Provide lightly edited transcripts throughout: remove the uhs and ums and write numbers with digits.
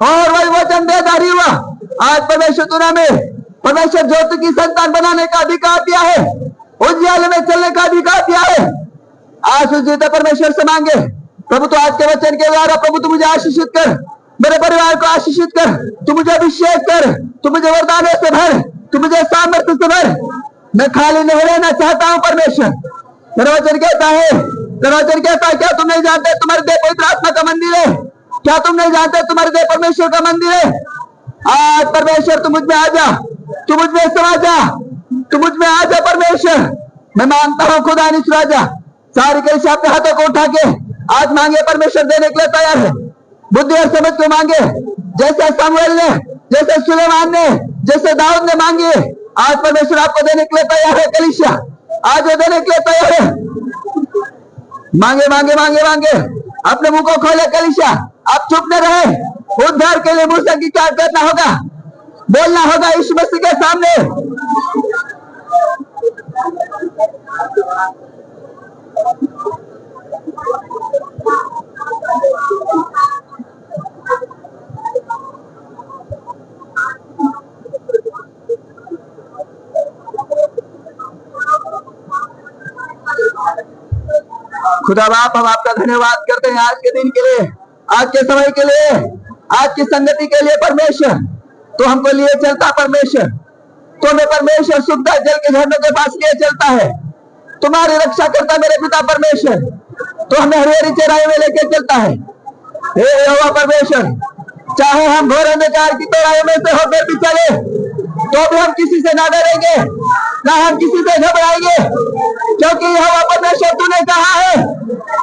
और वही वचन देदारी हुआ। आज परमेश्वर तूने हमें परमेश्वर ज्योति की संतान बनाने का अधिकार दिया है, उज्याले में चलने का अधिकार दिया है। आशीषित परमेश्वर से मांगे प्रभु, तो आज के वचन के द्वारा प्रभु तू मुझे आशीषित कर, मेरे परिवार को आशीषित कर, तू मुझे अभिषेक कर, तू मुझे वरदानों से भर, तू मुझे सामर्थ्य से भर। मैं खाली नहीं रहना चाहता हूं परमेश्वर। मेरा वचन कहता है, तेरा वचन कहता है, क्या तुम नहीं जानते तुम्हारे देह पवित्र आत्मा का मंदिर है? क्या तुम नहीं जानते तुम्हारे देह परमेश्वर का मंदिर है? आज परमेश्वर तू मुझ में आ जा, तू मुझ में समा जा, तू मुझ में आ जा परमेश्वर। मैं मांगता हूं खुदा निस राजा, सारी कलीसिया अपने हाथों को उठा के आज मांगे, परमेश्वर देने के लिए तैयार है। बुद्धि और समझ को मांगे, जैसे सामुएल ने, जैसे सुलेमान ने, जैसे दाऊद ने मांगे। आज परमेश्वर आपको देने के लिए तैयार है। कलीसिया आज वो देने के लिए तैयार है। मांगे मांगे मांगे मांगे, अपने मुंह को खोले कलीसिया। आप चुप न रहे। उद्धार के लिए मूसा की क्या करना होगा? बोलना होगा यीशु मसीह के सामने। खुदा बाप, हम आपका धन्यवाद करते हैं आज के दिन के लिए, आज के समय के लिए, आज की संगति के लिए परमेश्वर। तो हमको लिए चलता परमेश्वर, तो हमें परमेश्वर सुखदायक जल के झरनों के पास लिए चलता है। तुम्हारी रक्षा करता मेरे पिता परमेश्वर, तो हमें हरी हरी चराई में लेके चलता है। हे यहोवा परमेश्वर, चाहे हम घोर अंधकार की तराई में से होकर भी चले, तो भी हम किसी से ना डरेंगे, ना हम किसी से घबराएंगे, क्योंकि यहोवा परमेश्वर तूने कहा है,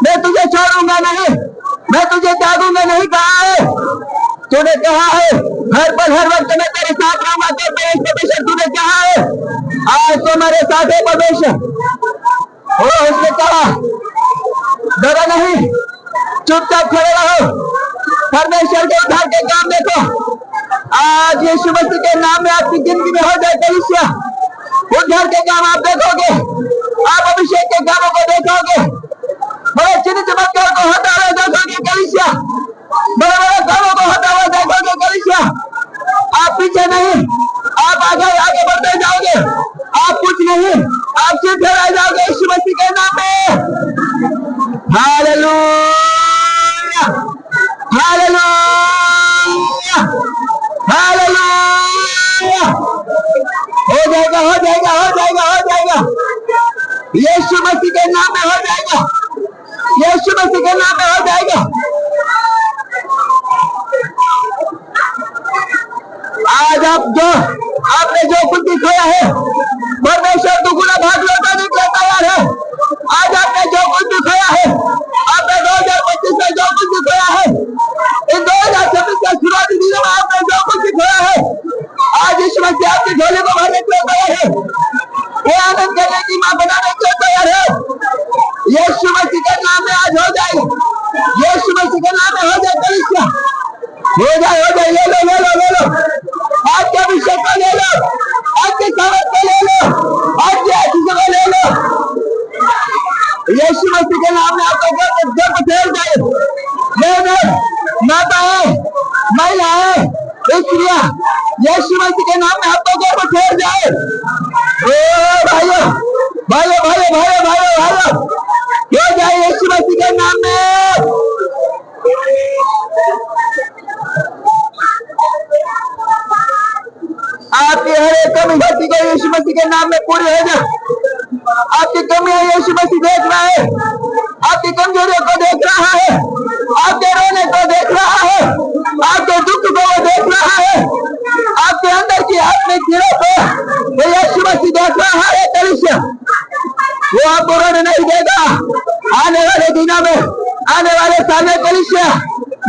मैं तुझे छोड़ूंगा नहीं, मैं तुझे त्यागूंगा नहीं कहा है। तूने कहा है हर पल हर वक्त मैं तेरे साथ रहूंगा। तो परमेश्वर तूने कहा है, आज तो हमारे साथ है परमेश्वर। उसने कहा डरो नहीं, चुपचाप खड़े रहो, परमेश्वर के उद्धार के काम देखो। आज यीशु मसीह के नाम में आपकी जिंदगी में हो जाए कलीसिया, उद्धार के काम आप देखोगे, आप अभिषेक के कामों को देखोगे, बड़े चिन्ह चमत्कार को होता हुआ देखोगे कलीसिया, बड़े बड़े कामों को होता हुआ देखोगे कलीसिया। आप पीछे नहीं, आप आगे आगे बढ़ते जाओगे। आप कुछ नहीं, आप सिर्फ रह जाओगे यीशु मसीह के नाम में। Hallelujah, hallelujah, hallelujah. हो जाएगा, हो जाएगा, हो जाएगा, हो जाएगा। यीशु मसीह के नाम में हो जाएगा, यीशु मसीह के नाम में हो जाएगा। आज आपने जो कुछ भी खोया है, परमेश्वर दुगुना भाग लौटाने के लिए तैयार है। आज आपने जो कुछ भी खोया है, आपने 2025 में जो कुछ भी खोया है, इन 2026 के शुरुआती दिनों में आपने जो कुछ भी खोया है, आज यीशु मसीह आपकी झोली को भरने के लिए तैयार है। वो आनंद करने की मां बनाने के लिए तैयार है। यीशु मसीह के नाम में आज हो जाए, यीशु मसीह के नाम में हो जाए कलीसिया, हो जाए, हो जाए। ले लो, ले लो, ले लो, आज के अभिषेक को ले लो, आज के सामर्थ को ले लो, आज के आशीष को ले लो। यीशु मसीह के नाम में आपका जब फैल जाए, माताएं, महिलाएं, स्त्रियां, यीशु मसीह के नाम में आपका जब फैल जाए। ओ भाइयों, भाइयों, भाइयों, भाइयों, भाइयों, भाइयों, हो जाए यीशु मसीह के नाम में। आपकी हर एक कमी घटी को यीशु मसीह के नाम में पूरी हो जाए। आपकी कमियां यीशु मसीह देख रहा है, आपकी कमजोरियों को देख रहा है, आपके रोने को देख रहा है, आपके दुख को वो देख रहा है, आपके अंदर की आत्मिक पीड़ा को वो यीशु मसीह देख रहा है कलीसिया। वो आपको रोने नहीं देगा। आने वाले दिनों में, आने वाले साल में कलीसिया,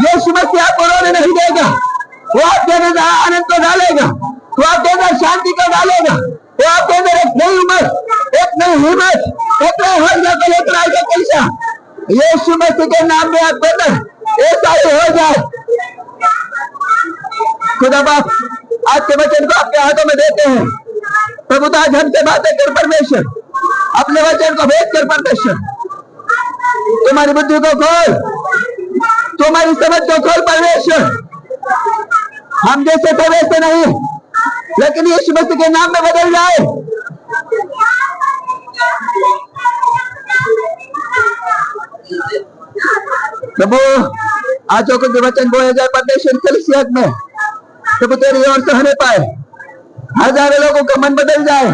यीशु मसीह आपको रोने नहीं देगा। वो आपके अंदर आनंद को डालेगा, वो आपके अंदर शांति को डालेगा, वो आपके अंदर एक नई उम्र, एक नई हिम्मत, एक नई हौसला को लेकर आएगा कलीसिया। यीशु मसीह के नाम में आपके अंदर ऐसा ही हो जाए। खुदा बाप, आज के वचन को आपके हाथों में देते हैं। प्रभु आज हमसे बातें कर परमेश्वर, अपने वचन को भेज कर परमेश्वर। तुम्हारी बुद्धि को खोल, तुम्हारी समझ को खोल परमेश्वर। हम जैसे थे वैसे नहीं, लेकिन यीशु मसीह के नाम में बदल जाए। प्रभु आजों के वचन बोए जाए परमेश्वर कलीसिया में, प्रभु तेरी ओर से होने पाए, हजारों लोगों का मन बदल जाए,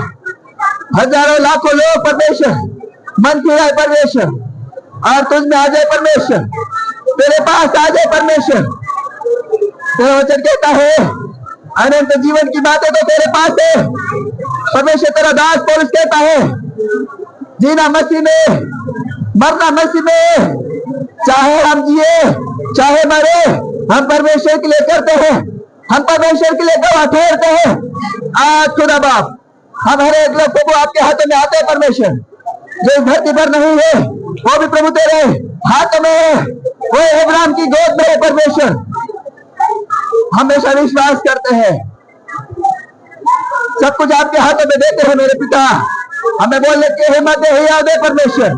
हजारों लाखों लोग परमेश्वर मन फिराए परमेश्वर, और तुझ में आ जाए परमेश्वर, तेरे पास आ जाए परमेश्वर। तेरा वचन कहता है अनंत जीवन की बातें तो तेरे पास है परमेश्वर। तेरा दास पौलुस कहता है जीना मसीह में, मरना मसीह में, चाहे हम जिए चाहे मरे, हम परमेश्वर के लिए करते हैं, हम परमेश्वर के लिए गवाह ठहरते हैं। आज खुदा बाप हम हर एक लोग प्रभु आपके हाथों में आते हैं परमेश्वर। जो इस धरती पर नहीं है वो भी प्रभु तेरे हाथों में है, वो अब्राहम की गोद में है परमेश्वर। हमेशा विश्वास करते हैं, सब कुछ आपके हाथों में देते हैं मेरे पिता। हमें बोलने की हिम्मत है याद है परमेश्वर।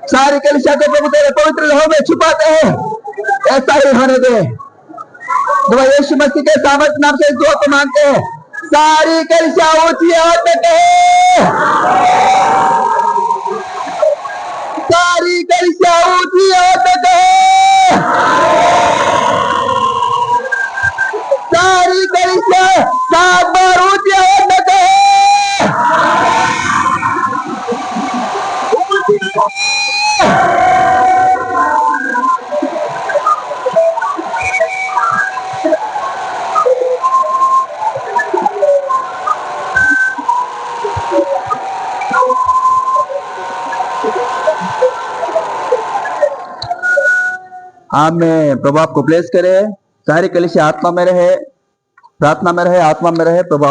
सारी कलीसिया को प्रभु तेरे पवित्र लहू में छुपाते हैं, ऐसा ही होने दे। दुआ यीशु मसीह के सामर्थ्य नाम से दुआ को मांगते हैं। सारी कलीसिया ऊंची आवाज में कहे, सारी कलीसिया ऊंची आवाज में कहे, सारी कलीसिया 7 बार ऊंची आवाज में कहे। आमीन। प्रभु आपको ब्लेस करे, सारी कलीसिया आत्मा में रहे, प्रार्थना में रहे, आत्मा में रहे। प्रभु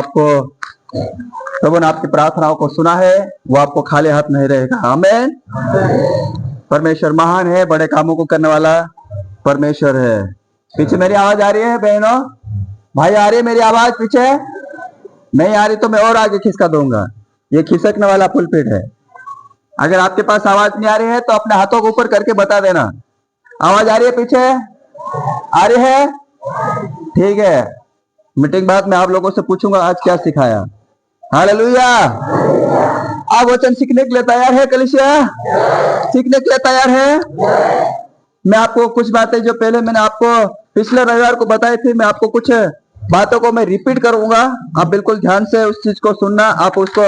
ने आपकी प्रार्थनाओं को सुना है, वो आपको खाली हाथ नहीं रहेगा। आमीन। परमेश्वर महान है, बड़े कामों को करने वाला परमेश्वर है। पीछे मेरी आवाज आ रही है बहनों, भाई आ रही है मेरी आवाज? पीछे नहीं आ रही तो मैं और आगे खिसका दूंगा। ये खिसकने वाला पुलपिट है। अगर आपके पास आवाज नहीं आ रही है तो अपने हाथों को ऊपर करके बता देना। आवाज आ रही है? पीछे आ रही है? ठीक है, मीटिंग बाद में आप लोगों से पूछूंगा आज क्या सिखाया। हालेलुया। आप वचन सीखने के लिए तैयार है कलीसिया? सीखने के लिए तैयार है? मैं आपको कुछ बातें जो पहले मैंने आपको पिछले रविवार को बताई थी, मैं आपको कुछ बातों को मैं रिपीट करूंगा। आप बिल्कुल ध्यान से उस चीज को सुनना, आप उसको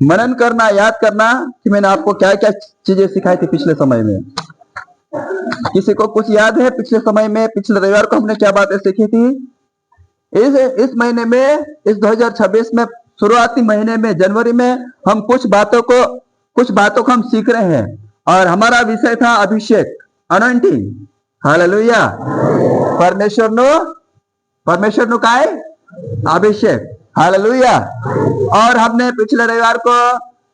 मनन करना, याद करना कि मैंने आपको क्या क्या चीजें सिखाई थी पिछले समय में। किसी को कुछ याद है पिछले समय में, पिछले रविवार को हमने क्या बातें सीखी थी? इस महीने में, इस 2026 में शुरुआती महीने में जनवरी में हम कुछ बातों को हम सीख रहे हैं, और हमारा विषय था अभिषेक, अनॉइंटिंग। हालेलुया। परमेश्वर नो काय अभिषेक। हालेलुया। और हमने पिछले रविवार को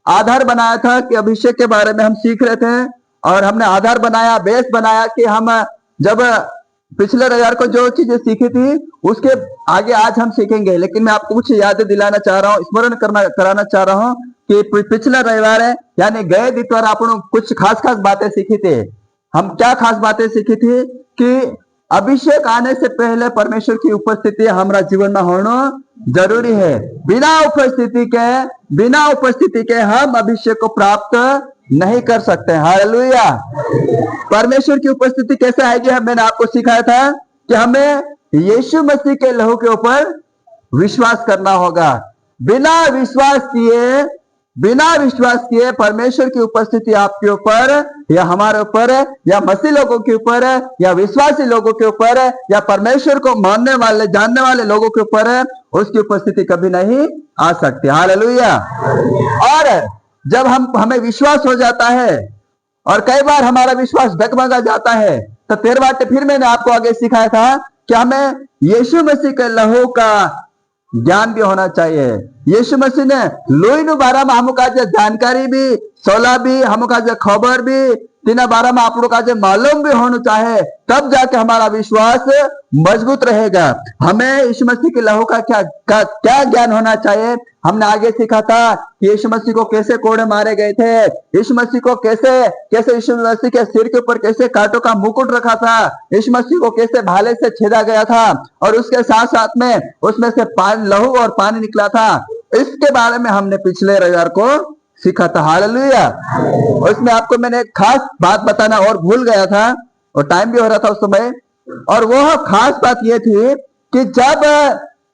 आधार बनाया था कि अभिषेक के बारे में हम सीख रहे थे, और हमने आधार बनाया, बेस बनाया कि हम जब पिछले रविवार को जो चीजें सीखी थी उसके आगे आज हम सीखेंगे। लेकिन मैं आपको कुछ याद दिलाना चाह रहा हूँ, स्मरण कराना चाह रहा हूँ कि पिछला रविवार है यानी गए दितवार आपने कुछ खास बातें सीखी थी। हम क्या खास बातें सीखी थी कि अभिषेक आने से पहले परमेश्वर की उपस्थिति हमारा जीवन में होना जरूरी है। बिना उपस्थिति के हम अभिषेक को प्राप्त नहीं कर सकते। हालेलुया। परमेश्वर की उपस्थिति कैसे आएगी? मैंने आपको सिखाया था कि हमें यीशु मसीह के लहू के ऊपर विश्वास करना होगा। बिना विश्वास किए परमेश्वर की उपस्थिति आपके ऊपर या हमारे ऊपर या मसीह लोगों के ऊपर या विश्वासी लोगों के ऊपर या परमेश्वर को मानने वाले जानने वाले लोगों के ऊपर उसकी उपस्थिति कभी नहीं आ सकती। हालेलुया। और जब हमें विश्वास हो जाता है और कई बार हमारा विश्वास डगमगा जाता है, तो फिर मैंने आपको आगे सिखाया था कि हमें यीशु मसीह के लहू का ज्ञान भी होना चाहिए। यीशु मसीह ने लोई बारा में हमका जानकारी भी, सोला भी, हमका खबर भी, 3 में आप लोग का मालूम भी होना चाहे, तब जाके हमारा विश्वास मजबूत रहेगा। हमें यीशु मसीह के लहू का क्या ज्ञान होना चाहिए? हमने आगे सीखा था कि यीशु मसीह को कैसे कोड़े मारे गए थे, यीशु मसीह को कैसे कैसे यीशु मसीह के सिर के ऊपर कैसे कांटों का मुकुट रखा था, यीशु मसीह को कैसे भाले से छेदा गया था और उसके साथ साथ में उसमें से लहू और पानी निकला था। इसके बारे में हमने पिछले रविवार को सीखा था। हालेलुया। उसमें आपको मैंने एक खास बात बताना और भूल गया था और टाइम भी हो रहा था उस समय, और वह खास बात यह थी कि जब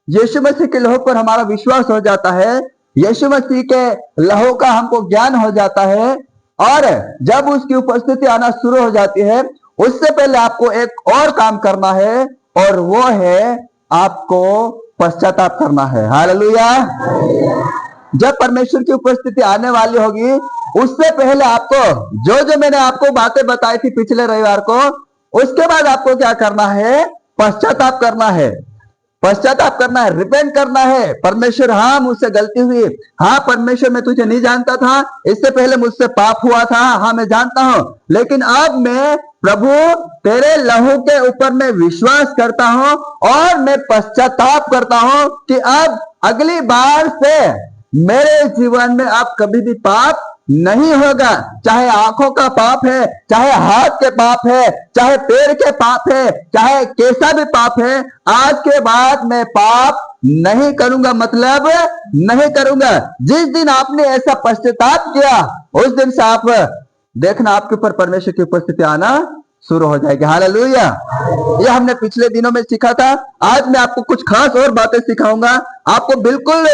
यीशु मसीह के लहू पर हमारा विश्वास हो जाता है, यीशु मसीह के लहू का हमको ज्ञान हो जाता है और जब उसकी उपस्थिति आना शुरू हो जाती है, उससे पहले आपको एक और काम करना है और वो है आपको पश्चाताप करना है। हालेलुया। जब परमेश्वर की उपस्थिति आने वाली होगी, उससे पहले आपको जो मैंने आपको बातें बताई थी पिछले रविवार को, उसके बाद आपको क्या करना है? पश्चाताप करना है। पश्चाताप करना है, रिपेंट करना है। परमेश्वर, हाँ मुझसे गलती हुई, हाँ परमेश्वर मैं तुझे नहीं जानता था, इससे पहले मुझसे पाप हुआ था, हाँ मैं जानता हूं, लेकिन अब मैं प्रभु तेरे लहू के ऊपर मैं विश्वास करता हूं और मैं पश्चाताप करता हूं कि अब अगली बार से मेरे जीवन में अब कभी भी पाप नहीं होगा। चाहे आंखों का पाप है, चाहे हाथ के पाप है, चाहे पैर के पाप है, चाहे कैसा भी पाप है, आज के बाद मैं पाप नहीं करूंगा, मतलब नहीं करूंगा। जिस दिन आपने ऐसा पश्चाताप किया, उस दिन से आप देखना आपके ऊपर परमेश्वर की उपस्थिति आना शुरू हो जाएगी। हालेलुया। ये हमने पिछले दिनों में सीखा था। आज मैं आपको कुछ खास और बातें सिखाऊंगा, आपको बिल्कुल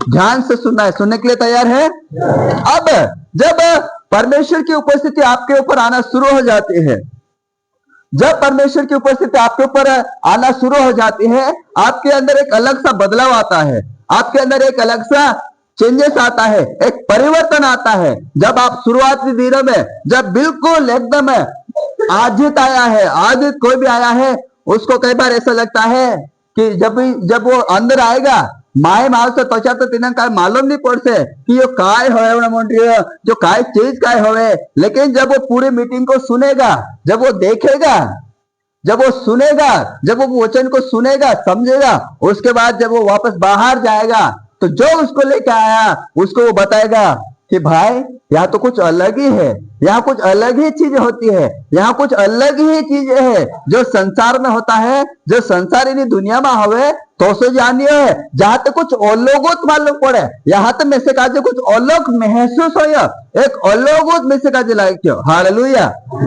ध्यान से सुनना है। सुनने के लिए तैयार है? अब जब परमेश्वर की उपस्थिति आपके ऊपर आना शुरू हो जाती है, जब परमेश्वर की उपस्थिति आपके ऊपर आना शुरू हो जाती है, आपके अंदर एक अलग सा बदलाव आता है, आपके अंदर एक अलग सा चेंजेस आता है, एक परिवर्तन आता है। जब आप शुरुआती दिनों में जब बिल्कुल एकदम आजित आया है, आजित कोई भी आया है, उसको कई बार ऐसा लगता है कि जब वो अंदर आएगा, माए माल से त्वचा तो तीन काय मालूम नहीं पड़से कि ये काय होवे, जो काय चीज काय होवे। लेकिन जब वो पूरी मीटिंग को सुनेगा, जब वो देखेगा, जब वो सुनेगा, जब वो वचन को सुनेगा, समझेगा, उसके बाद जब वो वापस बाहर जाएगा, तो जो उसको लेके आया उसको वो बताएगा कि भाई यहाँ तो कुछ अलग ही है, यहाँ कुछ अलग ही चीज होती है, यहाँ कुछ अलग ही चीजें है जो संसार में होता है, जो संसारी दुनिया में हवे तो से जानियो है। जहां तक कुछ अलौकिक मालूम पड़े, यहाँ तक में से काजे कुछ अलग महसूस हो, एक अलौकिक में से काजे लायक हो। हालेलुया।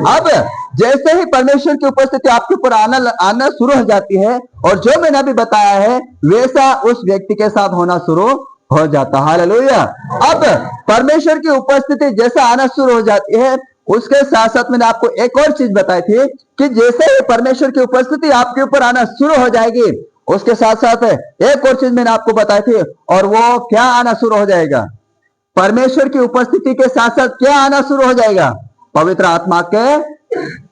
अब जैसे ही परमेश्वर की उपस्थिति आपके ऊपर आना शुरू हो जाती है, और जो मैंने अभी बताया है वैसा उस व्यक्ति के साथ होना शुरू हो जाता। हालेलुया। अब परमेश्वर की उपस्थिति जैसा आना शुरू हो जाती है, उसके साथ साथ मैंने आपको एक और चीज बताई थी कि जैसे ही परमेश्वर की उपस्थिति आपके ऊपर आना शुरू हो जाएगी, उसके साथ साथ एक और चीज मैंने आपको बताई थी, और वो क्या आना शुरू हो जाएगा? परमेश्वर की उपस्थिति के साथ साथ क्या आना शुरू हो जाएगा? पवित्र आत्मा के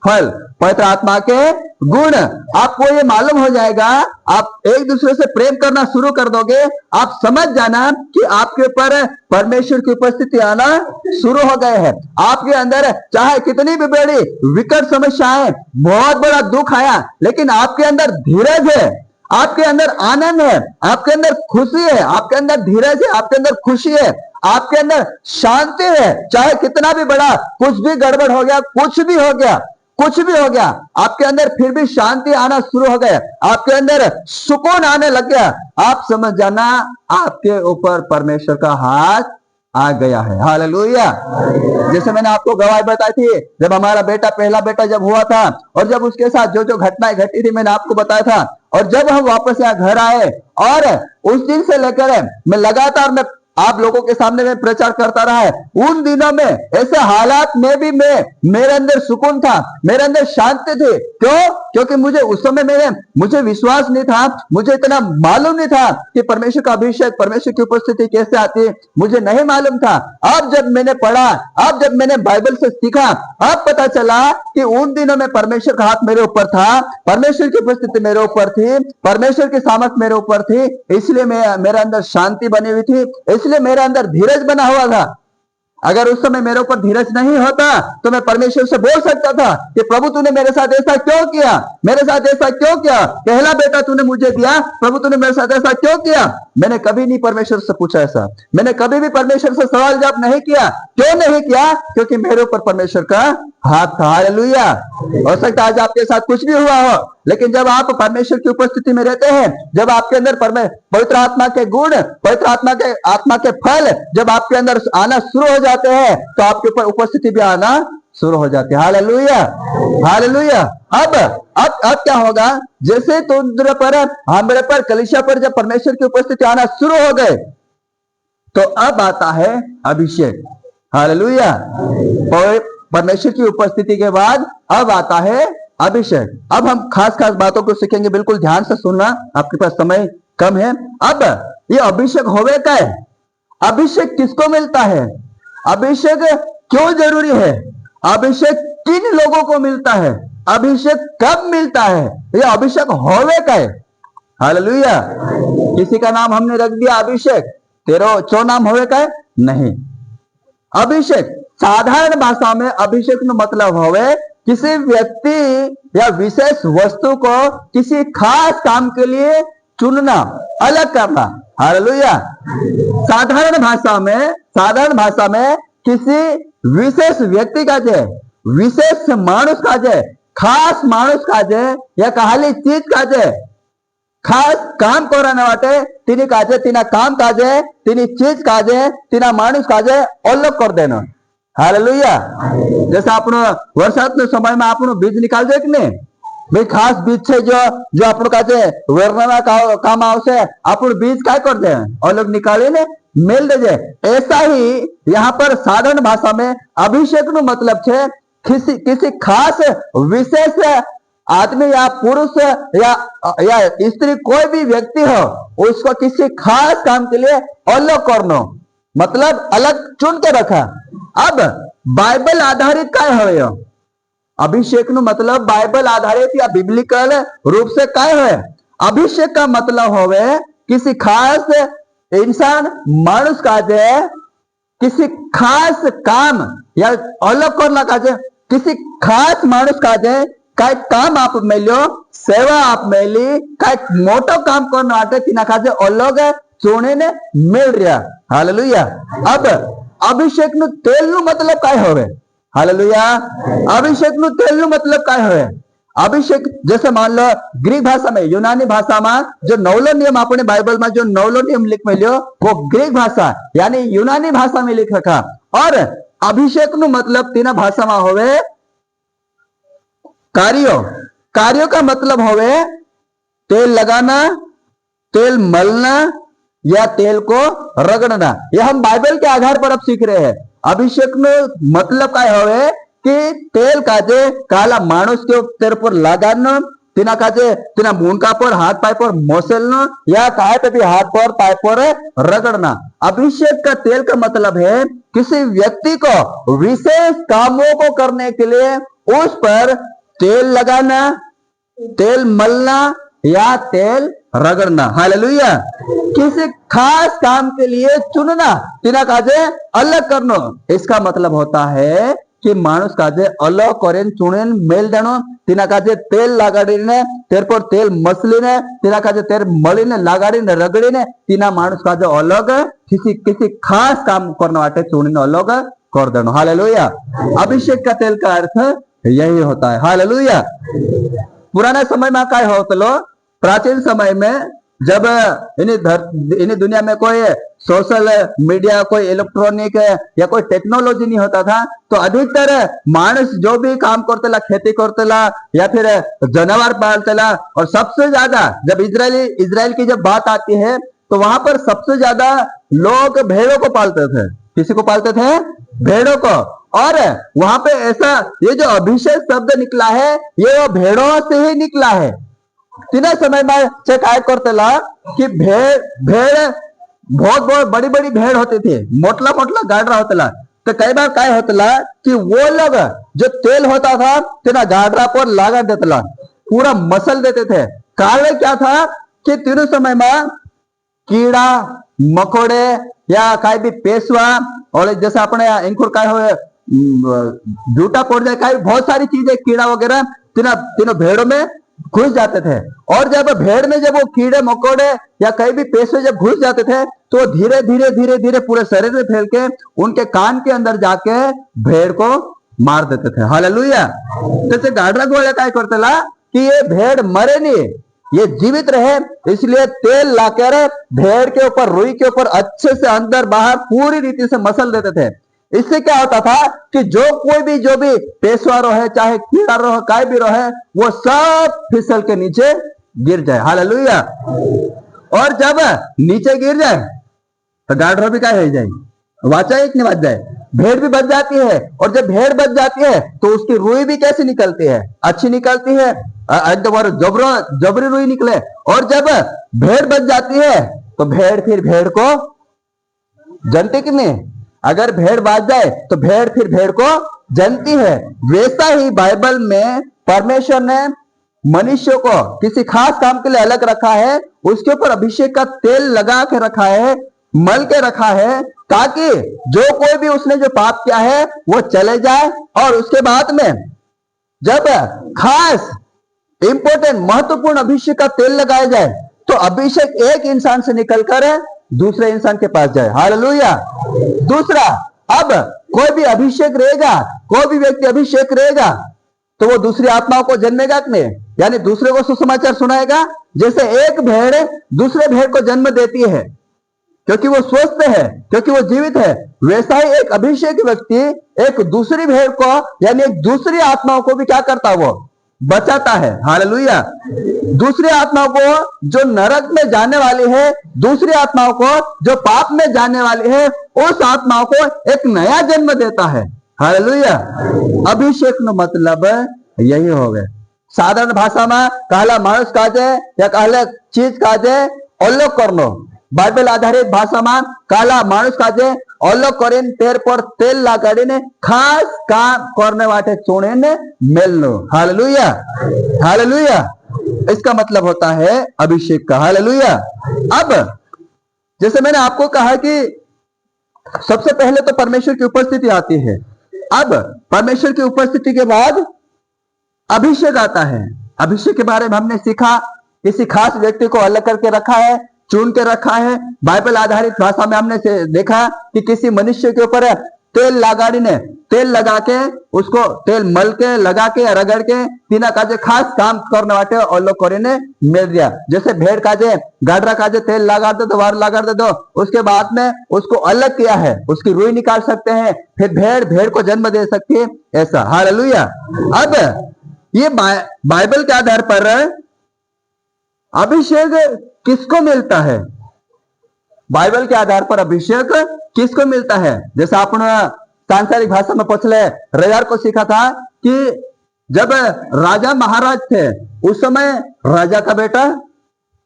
फल, पवित्र आत्मा के गुण। आपको ये मालूम हो जाएगा, आप एक दूसरे से प्रेम करना शुरू कर दोगे, आप समझ जाना कि आपके ऊपर परमेश्वर की उपस्थिति आना शुरू हो गए हैं। आपके अंदर चाहे कितनी भी बड़ी विकट समस्याएं, बहुत बड़ा दुख आया, लेकिन आपके अंदर धीरज है, आपके अंदर आनंद है, आपके अंदर खुशी है, आपके अंदर धीरज है, आपके अंदर खुशी है, आपके अंदर शांति है। चाहे कितना भी बड़ा कुछ भी गड़बड़ हो गया, कुछ भी हो गया, कुछ भी हो गया, आपके अंदर फिर भी शांति आना शुरू हो गया, आपके अंदर सुकून आने लग गया। आप समझ जाना आपके ऊपर परमेश्वर का हाथ आ गया है। हालेलुया। जैसे मैंने आपको गवाही बताई थी, जब हमारा बेटा, पहला बेटा जब हुआ था, और जब उसके साथ जो जो घटनाएं घटी थी मैंने आपको बताया था, और जब हम वापस यहाँ घर आए, और उस दिन से लेकर मैं लगातार मैं आप लोगों के सामने में प्रचार करता रहा है। उन दिनों में ऐसे हालात में भी मेरे अंदर सुकून था, मेरे अंदर शांति थी। क्यों? क्योंकि मुझे उस समय मुझे विश्वास नहीं था, मुझे इतना मालूम नहीं था कि परमेश्वर का अभिषेक, परमेश्वर की उपस्थिति कैसे आती है, मुझे नहीं मालूम था। अब जब मैंने पढ़ा, अब जब मैंने बाइबल से सीखा, अब पता चला कि उन दिनों में परमेश्वर का हाथ मेरे ऊपर था, परमेश्वर की उपस्थिति मेरे ऊपर थी, परमेश्वर की सामर्थ मेरे ऊपर थी, इसलिए मेरे अंदर शांति बनी हुई थी, इसलिए मेरे अंदर धीरज बना हुआ था। अगर उस समय मेरे ऊपर धीरज नहीं होता तो मैं परमेश्वर से बोल सकता था कि प्रभु तूने मेरे साथ ऐसा क्यों किया, मेरे साथ ऐसा क्यों किया, पहला बेटा तूने मुझे दिया, प्रभु तूने मेरे साथ ऐसा क्यों किया। मैंने कभी नहीं परमेश्वर से पूछा ऐसा, मैंने कभी भी परमेश्वर से सवाल जवाब नहीं किया। क्यों नहीं किया? क्योंकि मेरे ऊपर परमेश्वर का हाथ था। हालेलुया। हो सकता है आज आपके साथ कुछ भी हुआ हो, लेकिन जब आप परमेश्वर की उपस्थिति में रहते हैं, जब आपके अंदर पवित्र आत्मा के गुण, पवित्र आत्मा के फल जब आपके अंदर आना शुरू हो जाते हैं, तो आपके ऊपर उपस्थिति भी आना शुरू हो जाती है। Hallelujah, hallelujah. अब क्या होगा? जैसे तुम पर, हमारे पर, कलीसिया पर जब परमेश्वर की उपस्थिति आना शुरू हो गए, तो अब आता है अभिषेक। हालेलुया। परमेश्वर की उपस्थिति के बाद अब आता है अभिषेक। अब हम खास खास बातों को सीखेंगे, बिल्कुल ध्यान से सुनना, आपके पास समय कम है। अब ये अभिषेक होवे क्या है? अभिषेक किसको मिलता है? अभिषेक क्यों जरूरी है? अभिषेक किन लोगों को मिलता है? अभिषेक कब मिलता है? ये अभिषेक होवे क्या है? हालेलुया। किसी का नाम हमने रख दिया अभिषेक, तेरा चो नाम होवे क्या है? नहीं। अभिषेक साधारण भाषा में अभिषेक का मतलब होवे किसी व्यक्ति या विशेष वस्तु को किसी खास काम के लिए चुनना, अलग करना। हालेलुया। साधारण भाषा में किसी विशेष व्यक्ति का जे, विशेष मानुष का जे, खास मानुष का जे या कहाली चीज का जे खास काम करने वाटे तिनी काजे, तिना काम काजे, तिनी चीज काजे, तिना मानुष काजे अलग कर देना। हालेलुया। जैसे आपण वरसाद नो समय में आपण बीज निकाल दे कि नहीं भाई, खास बीज है जो आपण काजे वेरना काम आवशे, आपण बीज काय कर दे अलग निकाली ने मेल दे जे। ऐसा ही यहाँ पर साधारण भाषा में अभिषेक नो मतलब है किसी खास विशेष आदमी या पुरुष या स्त्री, कोई भी व्यक्ति हो, उसको किसी खास काम के लिए अलग करना, मतलब अलग चुन के रखा। अब बाइबल आधारित क्या है? अभिषेक नो मतलब बाइबल आधारित या बिब्लिकल रूप से क्या है? अभिषेक का मतलब होवे किसी खास इंसान मानुष का जे किसी खास काम या अलग करना का जे, किसी खास मानुष का जे काय काम आप मेल्यो, सेवा आप मेली, काय मोटो काम करना वाटे तिना काजे अलग चुने ने मिल रहा। हालेलुया। अब अभिषेक नु तेल नु मतलब काय होवे? हालेलुया। अभिषेक नु तेल नु मतलब काय होवे? अभिषेक जैसे मान लो ग्रीक भाषा में, यूनानी भाषा में जो 9 नियम अपने बाइबल में जो 9 नियम लिख मिलियो, वो ग्रीक भाषा यानी यूनानी भाषा में लिख रखा। और अभिषेक नु मतलब तीना भाषा में होवे कार्यों का मतलब होवे तेल लगाना, तेल मलना या तेल को रगड़ना। यह हम बाइबल के आधार पर अब सीख रहे हैं। अभिषेक में मतलब क्या होवे कि तेल काजे काला मानुष के तेरे पर लगाना, तिना काजे तिना मुंडका पर, हाथ पाय पर मोसेलना या काय पे भी हाथ पर पाय पर रगड़ना। अभिषेक का तेल का मतलब है किसी व्यक्ति को विशेष कामों को करने के लिए उस पर तेल लगाना, तेल मलना या तेल रगड़ना। हालेलुया। किसी खास काम के लिए चुनना, तिना काजे अलग करना। इसका मतलब होता है कि मानुष काजे अलग करें चुनेन मेल देनो, तिना काजे तेल लगाड़ीने, तेर पर तेल मसलीने, तिना काजे तेल मलीने लगाड़ीने रगड़ीने तिना मानुष काजे अलग किसी खास काम करने वाटे चुनीने अलग कर देनो। हालेलुया। अभिषेक का तेल का अर्थ यही होता है। हालेलुया। पुराना समय में क्या होता, प्राचीन समय में जब इन्हीं दुनिया में कोई सोशल मीडिया, कोई इलेक्ट्रॉनिक या कोई टेक्नोलॉजी नहीं होता था, तो अधिकतर मानस जो भी काम करते ला, खेती करते ला या फिर जानवर पालते ला। और सबसे ज्यादा जब इजराइल की जब बात आती है तो वहां पर सबसे ज्यादा लोग भेड़ों को पालते थे। किसी को पालते थे? भेड़ों को। और वहां पे ऐसा ये जो अभिषेक शब्द निकला है, ये वो भेड़ों से ही निकला है। तीन समय में से काय करते ला कि भेड़ बहुत बड़ी बड़ी भेड़ होती थी, मोटला गाढ़ा होता ला। तो कई बार काय होता कि वो लोग जो तेल होता था तेना गाढ़ा पर लगा देते ला, पूरा मसल देते थे। कारण क्या था कि तीनों समय में कीड़ा मकोड़े या काही भी पेशवा और जैसे अपने इंकुर काय हो जूटा पड़ जाए, काही बहुत सारी चीजें कीड़ा वगैरह तीनों भेड़ों में घुस जाते थे। और जब भेड़ में जब वो कीड़े मकोड़े या कहीं भी पेशवे जब घुस जाते थे तो धीरे धीरे धीरे धीरे पूरे शरीर में फैल के उनके कान के अंदर जाके भेड़ को मार देते थे। हालेलुया। तो गाडरा गोले काय करते ला कि ये भेड़ मरे नहीं, ये जीवित रहे, इसलिए तेल लाकर भेड़ के ऊपर, रुई के ऊपर अच्छे से अंदर बाहर पूरी रीति से मसल देते थे। इससे क्या होता था कि जो भी पेशवा रहे, चाहे कीड़ा रहे, काय भी रहे, वो सब फिसल के नीचे गिर जाए। हालेलुया। और जब नीचे गिर जाए तो गाढ़ भी क्या हो जाए, वाचा एक नहीं बच जाए, भेड़ भी बच जाती है। और जब भेड़ बच जाती है तो उसकी रुई भी कैसी निकलती है, अच्छी निकलती है, एकदम जबरी रुई निकले। और जब भेड़ बच जाती है तो भेड़ फिर भेड़ को जनती कि नहीं, अगर भेड़ बाज जाए तो भेड़ फिर भेड़ को जनती है। वैसा ही बाइबल में परमेश्वर ने मनुष्य को किसी खास काम के लिए अलग रखा है, उसके ऊपर अभिषेक का तेल लगा के रखा है, मल के रखा है, ताकि जो कोई भी उसने जो पाप किया है वो चले जाए। और उसके बाद में जब खास इंपॉर्टेंट महत्वपूर्ण अभिषेक का तेल लगाया जाए तो अभिषेक एक इंसान से निकलकर दूसरे इंसान के पास जाए। हालेलुया। दूसरा, अब कोई भी अभिषेक रहेगा, कोई भी व्यक्ति अभिषेक रहेगा तो वो दूसरी आत्माओं को जन्मेगा कि नहीं, यानी दूसरे को सुसमाचार सुनाएगा। जैसे एक भेड़ दूसरे भेड़ को जन्म देती है क्योंकि वो स्वस्थ है, क्योंकि वो जीवित है, वैसा ही एक अभिषेक व्यक्ति एक दूसरी भेड़ को यानी एक दूसरी आत्माओं को भी क्या करता है, वो बचाता है। हालेलुया। दूसरी आत्माओं को जो नरक में जाने वाली है, दूसरी आत्माओं को जो पाप में जाने वाली है, उस आत्माओं को एक नया जन्म देता है। हालेलुया। अभिषेक नो मतलब यही हो गए। साधारण भाषा में कहला मानुष काजे या कहले चीज काजे अलग करनो, बाइबल आधारित भाषा में कहला मानुष काजे अलग करीन तेर पर तेल लगाड़ीने खास काम करने वाटे चुने मेलनो। हालेलुया। हालेलुया। इसका मतलब होता है अभिषेक का। हालेलुया। अब जैसे मैंने आपको कहा कि सबसे पहले तो परमेश्वर की उपस्थिति आती है, अब परमेश्वर की उपस्थिति के बाद अभिषेक आता है। अभिषेक के बारे में हमने सीखा, किसी खास व्यक्ति को अलग करके रखा है, चुन के रखा है। बाइबल आधारित भाषा में हमने देखा कि किसी मनुष्य के ऊपर तेल लगाड़ीने तेल लगा के उसको तेल मल के लगा के रगड़ के तीना काजे खास काम करने वाटे और लोग कोरिने मिल दिया। जैसे भेड़ काजे गाडरा काजे तेल लगा दो, वार लगा दो, उसके बाद में उसको अलग किया है, उसकी रुई निकाल सकते हैं, फिर भेड़ को जन्म दे सकती है, ऐसा। हालेलुया। अब ये बाइबल के आधार पर अभिषेक किसको मिलता है, बाइबल के आधार पर अभिषेक किसको मिलता है। जैसे अपन सांसारिक भाषा में पछले रविवार को सीखा था कि जब राजा महाराज थे उस समय राजा का बेटा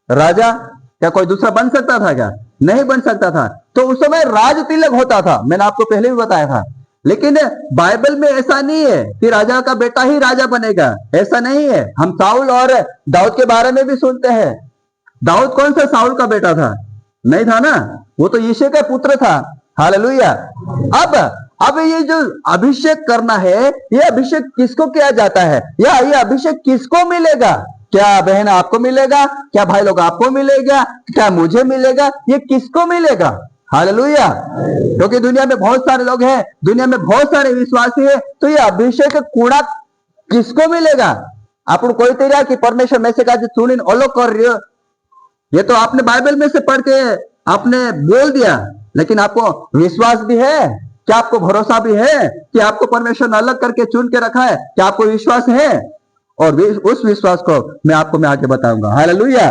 राजा, क्या कोई दूसरा बन सकता था क्या? नहीं बन सकता था। तो उस समय राज तिलक होता था, मैंने आपको पहले भी बताया था। लेकिन बाइबल में ऐसा नहीं है कि राजा का बेटा ही राजा बनेगा, ऐसा नहीं है। हम साउल और दाऊद के बारे में भी सुनते हैं। दाऊद कौन सा साउल का बेटा था? नहीं था ना, वो तो यीशु का पुत्र था। हालेलुया। अब ये जो अभिषेक करना है, ये अभिषेक किसको किया जाता है, या ये अभिषेक किसको मिलेगा? क्या बहन आपको मिलेगा? क्या भाई लोग आपको मिलेगा? क्या मुझे मिलेगा? ये किसको मिलेगा? हालेलुया। क्योंकि दुनिया में बहुत सारे लोग हैं, दुनिया में बहुत सारे विश्वासी हैं, तो ये अभिषेक कूड़ा किसको मिलेगा? आप कोई तेरा कि परमेश्वर में से का चुनिन अलग कर रही हो, ये तो आपने बाइबल में से पढ़ के आपने बोल दिया, लेकिन आपको विश्वास भी है? क्या आपको भरोसा भी है कि आपको परमेश्वर ने अलग करके चुन के रखा है? क्या आपको विश्वास है? और उस विश्वास को मैं आगे बताऊंगा। हालेलुया।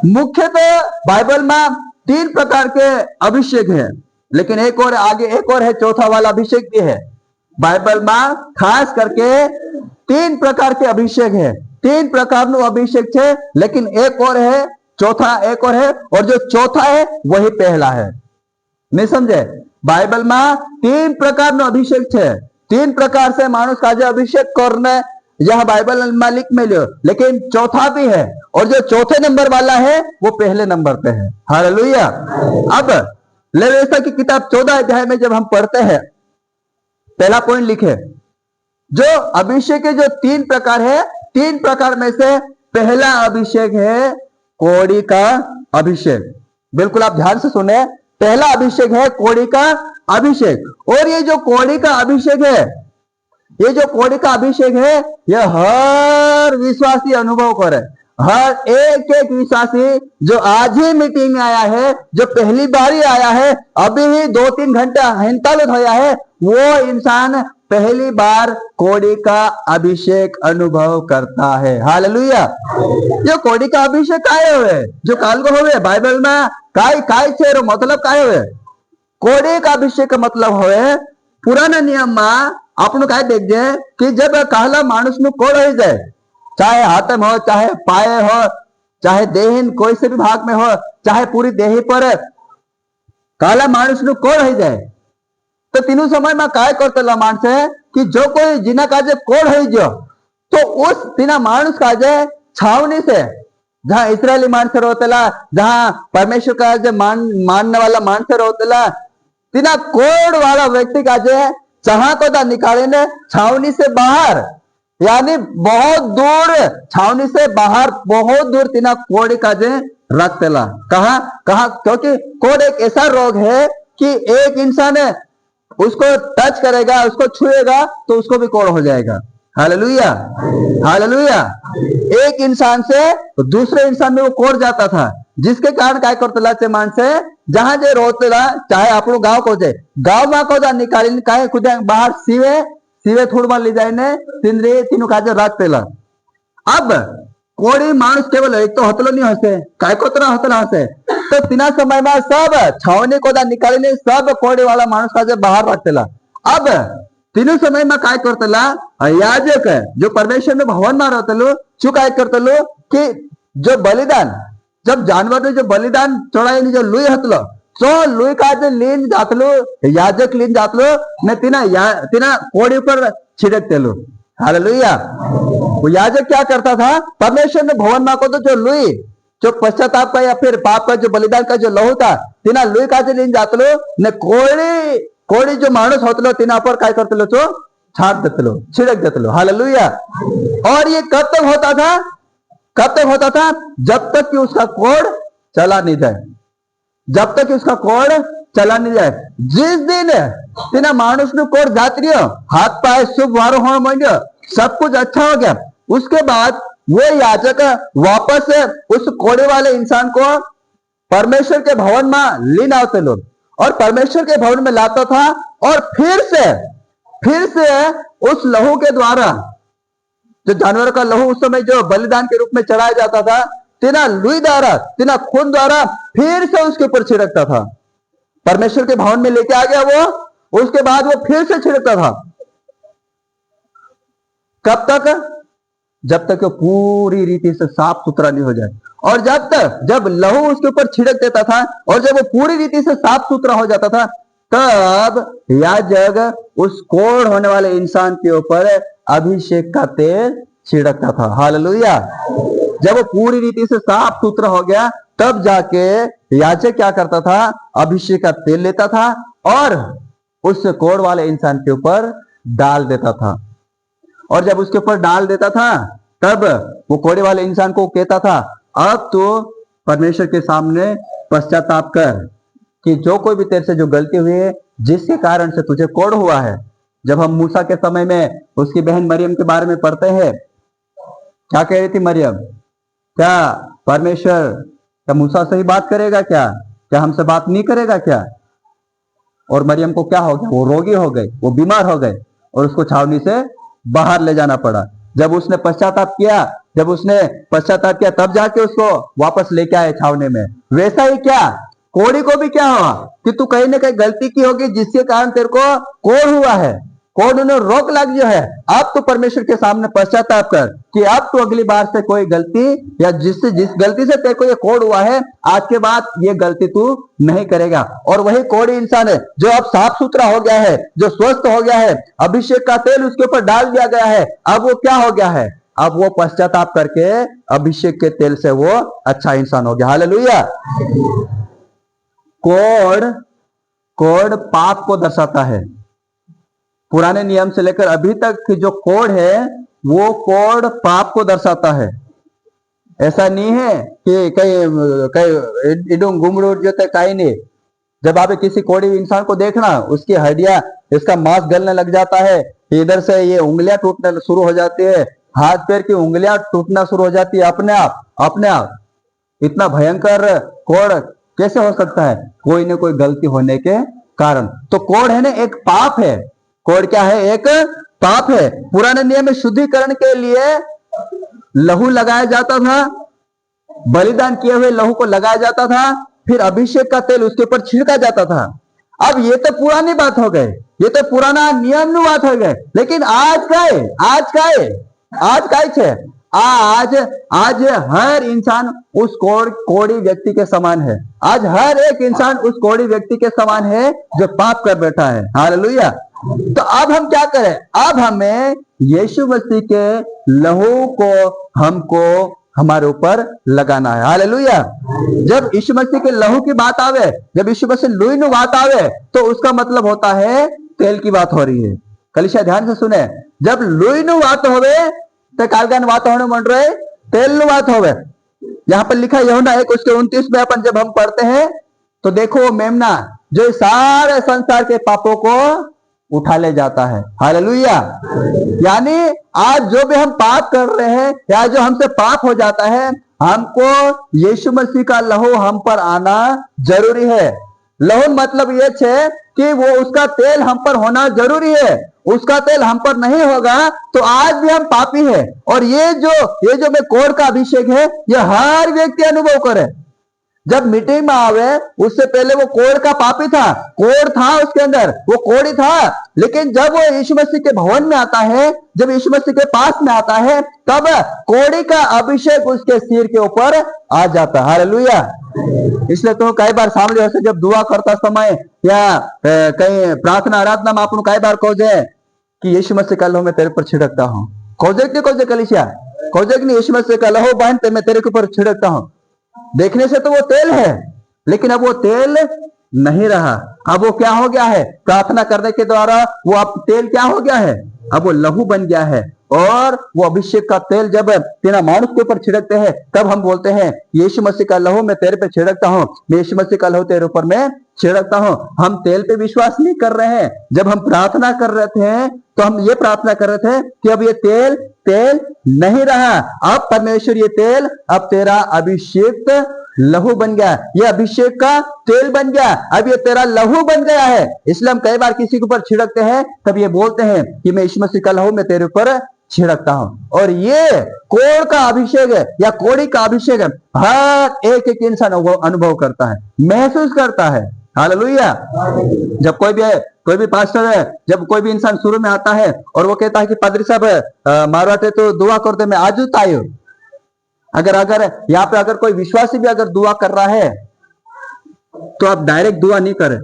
मुख्यतः बाइबल में 3 प्रकार के अभिषेक है, लेकिन एक और आगे एक और है, चौथा वाला अभिषेक भी है। बाइबल में खास करके 3 प्रकार के अभिषेक है, 3 प्रकार नो अभिषेक है, लेकिन एक और है, चौथा एक और है, और जो चौथा है वही पहला है। नहीं समझे? बाइबल में 3 प्रकार नो अभिषेक है, 3 प्रकार से मानुष का जो अभिषेक करने यह बाइबल मालिक में लियो, लेकिन चौथा भी है, और जो चौथे नंबर वाला है वो पहले नंबर पे है। हालेलुया। अब लेवियता की किताब 14 अध्याय में जब हम पढ़ते हैं, पहला पॉइंट लिखे, जो अभिषेक के जो 3 प्रकार है, 3 प्रकार में से पहला अभिषेक है कोड़ी का अभिषेक। बिल्कुल आप ध्यान से सुने, पहला अभिषेक है कोड़ी का अभिषेक। और ये जो कोड़ी का अभिषेक है, ये जो कोड़ी का अभिषेक है, यह हर विश्वासी अनुभव करे। हर एक एक विश्वासी जो आज ही मीटिंग में आया है, जो पहली बार ही आया है, अभी ही 2-3 घंटा हिंतालुत होया है, वो इंसान पहली बार कोड़ी का अभिषेक अनुभव करता है। हालेलुया। जो कोड़ी का अभिषेक काय हुए, जो काल को हुए बाइबल में काय काय छे रो मतलब काय हुए? कोड़ी का अभिषेक का मतलब हुए, पुराना नियम में आपने काय देखजे कि जब कहला मानुष नु कोड़ हो जाए, चाहे हाथ में हो, चाहे पाए हो, चाहे देहिन कोई से भी भाग में हो, चाहे पूरी देही पर काला मानुष नु कोड़ हो जाए, तो तीनों समय में काय करते मानस है कि जो कोई जिना काजे कोड़ हो जो, तो उस तीना मानुष काजे छावनी से, जहां इसराइली मानस रोतेला, जहां परमेश्वर का जो मानने वाला मानस रोतेला, तीना कोड़ वाला व्यक्ति काजे जहां को दा निकाले ने छावनी से बाहर, यानी बहुत दूर, छावनी से बाहर बहुत दूर तीना कोड़ी काजे रखतेला। कहा कहा क्योंकि कोड़ एक ऐसा रोग है कि एक इंसान उसको टच करेगा, उसको छुएगा तो उसको भी कोड़ हो जाएगा। Hallelujah, hallelujah. एक इंसान से दूसरे इंसान में वो कोड़ जाता था, जिसके कारण काय करतेला चे मानसे जहां जे रोतेला, चाहे आपनो गांव को जे, गांव में को जा निकाली काय खुद बाहर सीवे थोड़ मार ले जाए ने तिंद्रे तीनों काजे रखतेला। अब कोड़ी मानुष केवल एक तो हतलो नहीं हसे, काय को तरह हतला हसे, तो तीना समय में सब छावनी को दा निकाली ने सब कोड़ी वाला मानुष काजे बाहर रखतेला। अब तीनों समय में काय करतेला, याजक जो परमेश्वर में भवन में रहतेलो, चु काय करतेलो कि जो बलिदान, जब जानवर ने जो बलिदान चढ़ाई जो लुई हतलो, तो लुई का जो लीन जातलो, याजक लीन जातलो ने तीना कोड़ी पर छिड़क देलो। हालेलुया। वो याजक क्या करता था, परमेश्वर ने भवन में को तो जो लुई, जो पश्चाताप का या फिर पाप का जो बलिदान का जो लहू था, तीना लुई का जो लीन जातलो ने कोड़ी जो मानुष होतलो तीना पर काय करतेलो तो छाट देतलो, छिड़क देतलो। हालेलुया। और ये कब तक होता था? कब तक होता था? जब तक कि उसका कोड़ चला नहीं जाए, जब तक कि उसका कोड़ चला नहीं जाए। जिस दिन तीना मानुष नु कोड़ जाती रही, हाथ पाए शुभ वारो होने मांडियो, सब कुछ अच्छा हो गया, उसके बाद वो याजक वापस उस कोड़े वाले इंसान को परमेश्वर के भवन में लीन आते लोग, और परमेश्वर के भवन में लाता था, और फिर से उस लहू के द्वारा, जो जानवर का लहू उस समय जो बलिदान के रूप में चढ़ाया जाता था, तीना लुई द्वारा, तीना खून द्वारा फिर से उसके ऊपर छिड़कता था। परमेश्वर के भवन में लेके आ गया वो, उसके बाद वो फिर से छिड़कता था। कब तक? जब तक वो पूरी रीति से साफ सुथरा नहीं हो जाए। और जब लहू उसके ऊपर छिड़क देता था, और जब वो पूरी रीति से साफ सुथरा हो जाता था, तब याजक उस कोड़ होने वाले इंसान के ऊपर अभिषेक का तेल छिड़कता था। हालेलुया। जब वो पूरी रीति से साफ सुथरा हो गया, तब जाके याजक क्या करता था, अभिषेक का तेल लेता था और उस कोड़ वाले इंसान के ऊपर डाल देता था। और जब उसके ऊपर डाल देता था, तब वो कोड़े वाले इंसान को कहता था, अब तो परमेश्वर के सामने पश्चाताप कर कि जो कोई भी तेरे से जो गलती हुई है, जिसके कारण से तुझे कोड़ हुआ है। जब हम मूसा के समय में उसकी बहन मरियम के बारे में पढ़ते हैं, क्या कह रही थी मरियम? क्या परमेश्वर क्या मूसा से ही बात करेगा? क्या हमसे बात नहीं करेगा क्या? और मरियम को क्या हो गया? वो रोगी हो गई, वो बीमार हो गए, और उसको छावनी से बाहर ले जाना पड़ा। जब उसने पश्चाताप किया, तब जाके उसको वापस लेके आए छावनी में। वैसा ही क्या कोड़ी को भी क्या हुआ कि तू कहीं ना कहीं गलती की होगी, जिसके कारण तेरे को कोड़ हुआ है, कोड़ ने रोक लग गया है। अब तो परमेश्वर के सामने पश्चाताप कर कि अब तो अगली बार से कोई गलती, या जिस गलती से तेरे को ये कोड़ हुआ है, आज के बाद ये गलती तू नहीं करेगा। और वही कोड़ी इंसान है जो अब साफ सुथरा हो गया है, जो स्वस्थ हो गया है, अभिषेक का तेल उसके ऊपर डाल दिया गया है, अब वो क्या हो गया है? अब वो पश्चाताप करके अभिषेक के तेल से वो अच्छा इंसान हो गया। हालेलुया। कोड़ कोड पाप को दर्शाता है। पुराने नियम से लेकर अभी तक की जो कोड है वो कोड पाप को दर्शाता है। ऐसा नहीं है कि कई इडुंग गुमड़ू जो थे कहीं नहीं। जब आप किसी कोड़ी इंसान को देखना, उसकी हड्डियां, इसका मांस गलने लग जाता है, इधर से ये उंगलियां टूटने शुरू हो जाती है, हाथ पैर की उंगलियां टूटना शुरू हो जाती है अपने आप। इतना भयंकर कोड़ कैसे हो सकता है? कोई न कोई गलती होने के कारण। तो कोड़ है ना, एक पाप है। कोड़ क्या है? एक पाप है। पुराने नियम में शुद्धिकरण के लिए लहू लगाया जाता था, बलिदान किए हुए लहू को लगाया जाता था, फिर अभिषेक का तेल उसके ऊपर छिड़का जाता था। अब ये तो पुरानी बात हो गए, ये तो पुराना नियम नु बात हो गए। लेकिन आज का है, आज हर इंसान उस कोड़ी व्यक्ति के समान है। आज हर एक इंसान उस कोड़ी व्यक्ति के समान है जो पाप कर बैठा है। हालेलुया। तो अब हम क्या करें? अब हमें यीशु मसीह के लहू को हमको हमारे ऊपर लगाना है। हालेलुया। जब यीशु मसीह के लहू की बात आवे, जब यीशु मसीह लुई नु बात आवे, तो उसका मतलब होता है तेल की बात हो रही है। कलीसिया ध्यान से सुने, जब लुई नु बात होवे तो कालगान बात होने मन रहे, तेल नु बात होवे। यहाँ पर लिखा यूहन्ना 1 उसके 29 में अपन जब हम पढ़ते हैं तो देखो मेमना जो सारे संसार के पापों को उठा ले जाता है। हालेलुया। यानी आज जो भी हम पाप कर रहे हैं या जो हमसे पाप हो जाता है, हमको यीशु मसीह का लहू हम पर आना जरूरी है। लहू मतलब ये है कि वो उसका तेल हम पर होना जरूरी है। उसका तेल हम पर नहीं होगा तो आज भी हम पापी है। और ये जो मैं कोड़ का अभिषेक है, ये हर व्यक्ति अनुभव करे। जब मीटिंग में आवे उससे पहले वो कोड़ का पापी था, कोड़ था उसके अंदर, वो कोड़ी था। लेकिन जब वो यीशु मसीह के भवन में आता है, जब यीशु मसीह के पास में आता है, तब कोड़ी का अभिषेक उसके सिर के ऊपर आ जाता है। हालेलुया। इसलिए तो कई बार सामने से जब दुआ करता समय या कहीं प्रार्थना आराधना में आपको कई बार कहे कि यीशु मसीह का लहू मैं तेरे पर छिड़कता हूँ। खोजे कलीसिया खोजे नहीं, यीशु मसीह का लहू बहन मैं तेरे के ऊपर छिड़कता हूँ। देखने से तो वो तेल है, लेकिन अब वो तेल नहीं रहा। अब वो क्या हो गया है? प्रार्थना करने के द्वारा वो अब तेल क्या हो गया है? अब वो लहू बन गया है। और वो अभिषेक का तेल जब तेरा मानुष के ऊपर छिड़कते हैं, तब हम बोलते हैं यीशु मसीह का लहू मैं तेरे पे छिड़कता हूँ, मैं यीशु मसीह का लहू तेरे ऊपर मैं छिड़कता हूँ। हम तेल पे विश्वास नहीं कर रहे हैं। जब हम प्रार्थना कर रहे थे तो हम ये प्रार्थना कर रहे थे कि अब ये तेल नहीं रहा, अब परमेश्वर ये तेल अब तेरा अभिषेक लहू बन गया, ये अभिषेक का तेल बन गया, अब ये तेरा लहू बन गया है। इसलिए हम कई बार किसी के ऊपर छिड़कते हैं तब ये बोलते हैं कि मैं यीशु मसीह का लहू मैं तेरे ऊपर छिड़कता हूं। और ये कोड़ का अभिषेक है या कोड़ी का अभिषेक है, हर एक इंसान अनुभव करता है, महसूस करता है। हालेलुया। जब कोई भी पास्टर है, जब कोई भी इंसान शुरू में आता है और वो कहता है कि पादरी साहब मारवाटे तो दुआ कर दे, मैं आज आयो। अगर यहाँ पे अगर कोई विश्वासी भी अगर दुआ कर रहा है तो आप डायरेक्ट दुआ नहीं करें।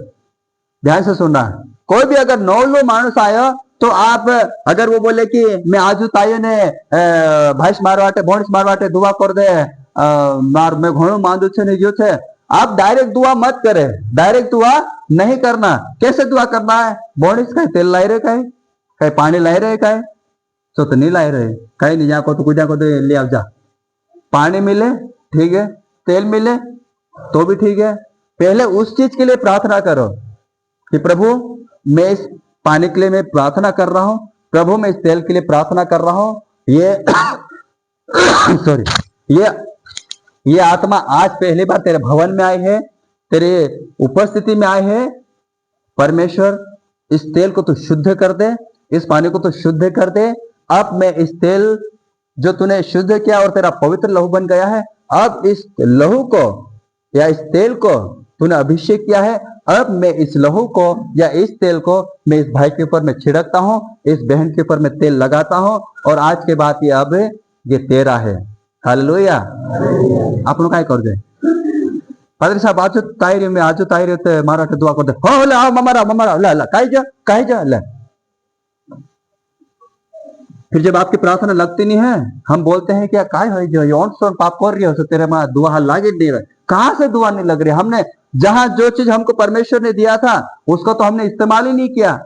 ध्यान से सुनना, कोई भी अगर नौलो मानुस आयो तो आप अगर वो बोले कि मैं आज आयो ने भाईस मारवाटे भोणीस मारवाटे दुआ कर दे, मैं घणो मांदू छे ने जो छे, आप डायरेक्ट दुआ मत करें, डायरेक्ट दुआ नहीं करना। कैसे दुआ करना है? भोणीस कहीं तेल लाई रहे, कहीं पानी लाई रहे, कहीं तो नहीं लाई रहे, कहीं नहीं जाको तो कुछ जाको तो ले आओ जा। पानी मिले ठीक है, तेल मिले तो भी ठीक है। पहले उस चीज के लिए प्रार्थना करो कि प्रभु मैं इस पानी के लिए मैं प्रार्थना कर रहा हूं, प्रभु मैं इस तेल के लिए प्रार्थना कर रहा हूं। ये सॉरी ये आत्मा आज पहली बार तेरे भवन में आई है, तेरे उपस्थिति में आई है। परमेश्वर इस तेल को तो शुद्ध कर दे, इस पानी को तो शुद्ध कर दे। अब मैं इस तेल जो तूने शुद्ध किया और तेरा पवित्र लहू बन गया है, अब इस लहू को या इस तेल को तूने अभिषेक किया है, अब मैं इस लहू को या इस तेल को मैं इस भाई के ऊपर मैं छिड़कता हूं, इस बहन के ऊपर मैं तेल लगाता हूं और आज के बाद ये अब ये तेरा है। हालेलुया। आप लोग क्या कर दे पादरी साहब आज तायरी में आज तायरी होते मारा के दुआ कर दे हो ले आओ ममारा ला काई जा ले। फिर जब आपकी प्रार्थना लगती नहीं है, हम बोलते हैं क्या काय हो जो पाप कर रही हो तेरे मां दुआ लागे नहीं रहे, कहां से दुआ नहीं लग रही? हमने जहां जो चीज हमको परमेश्वर ने दिया था उसको तो हमने इस्तेमाल ही नहीं किया।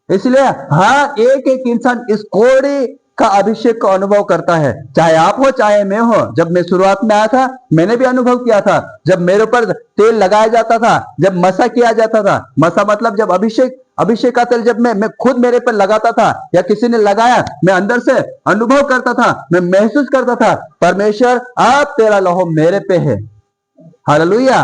इसलिए हर एक एक इंसान इस कोड़ी का अभिषेक का अनुभव करता है, चाहे आप हो चाहे मैं हो। जब मैं शुरुआत में आया था मैंने भी अनुभव किया था, जब मेरे ऊपर तेल लगाया जाता था, जब मसा किया जाता था। मसा मतलब जब अभिषेक का तेल जब मैं खुद मेरे पर लगाता था या किसी ने लगाया, मैं अंदर से अनुभव करता था, मैं महसूस करता था परमेश्वर अब तेरा लहू मेरे पे है। हालेलुया।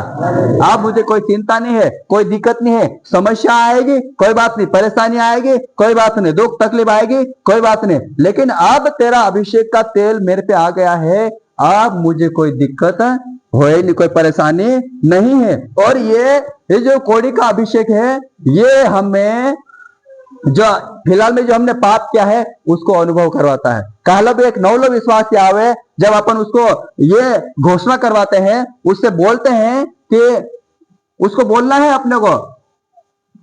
आप मुझे कोई चिंता नहीं है, कोई दिक्कत नहीं है, समस्या आएगी कोई बात नहीं, परेशानी आएगी कोई बात नहीं, दुख तकलीफ आएगी कोई बात नहीं, लेकिन अब तेरा अभिषेक का तेल मेरे पे आ गया है, अब मुझे कोई दिक्कत हो ही नहीं, कोई परेशानी नहीं है। और ये जो कोड़ी का अभिषेक है ये हमें जो फिलहाल में जो हमने पाप किया है उसको अनुभव करवाता है। कहलो भी एक नवलो विश्वास क्या आवे, जब अपन उसको ये घोषणा करवाते हैं, उससे बोलते हैं कि उसको बोलना है अपने को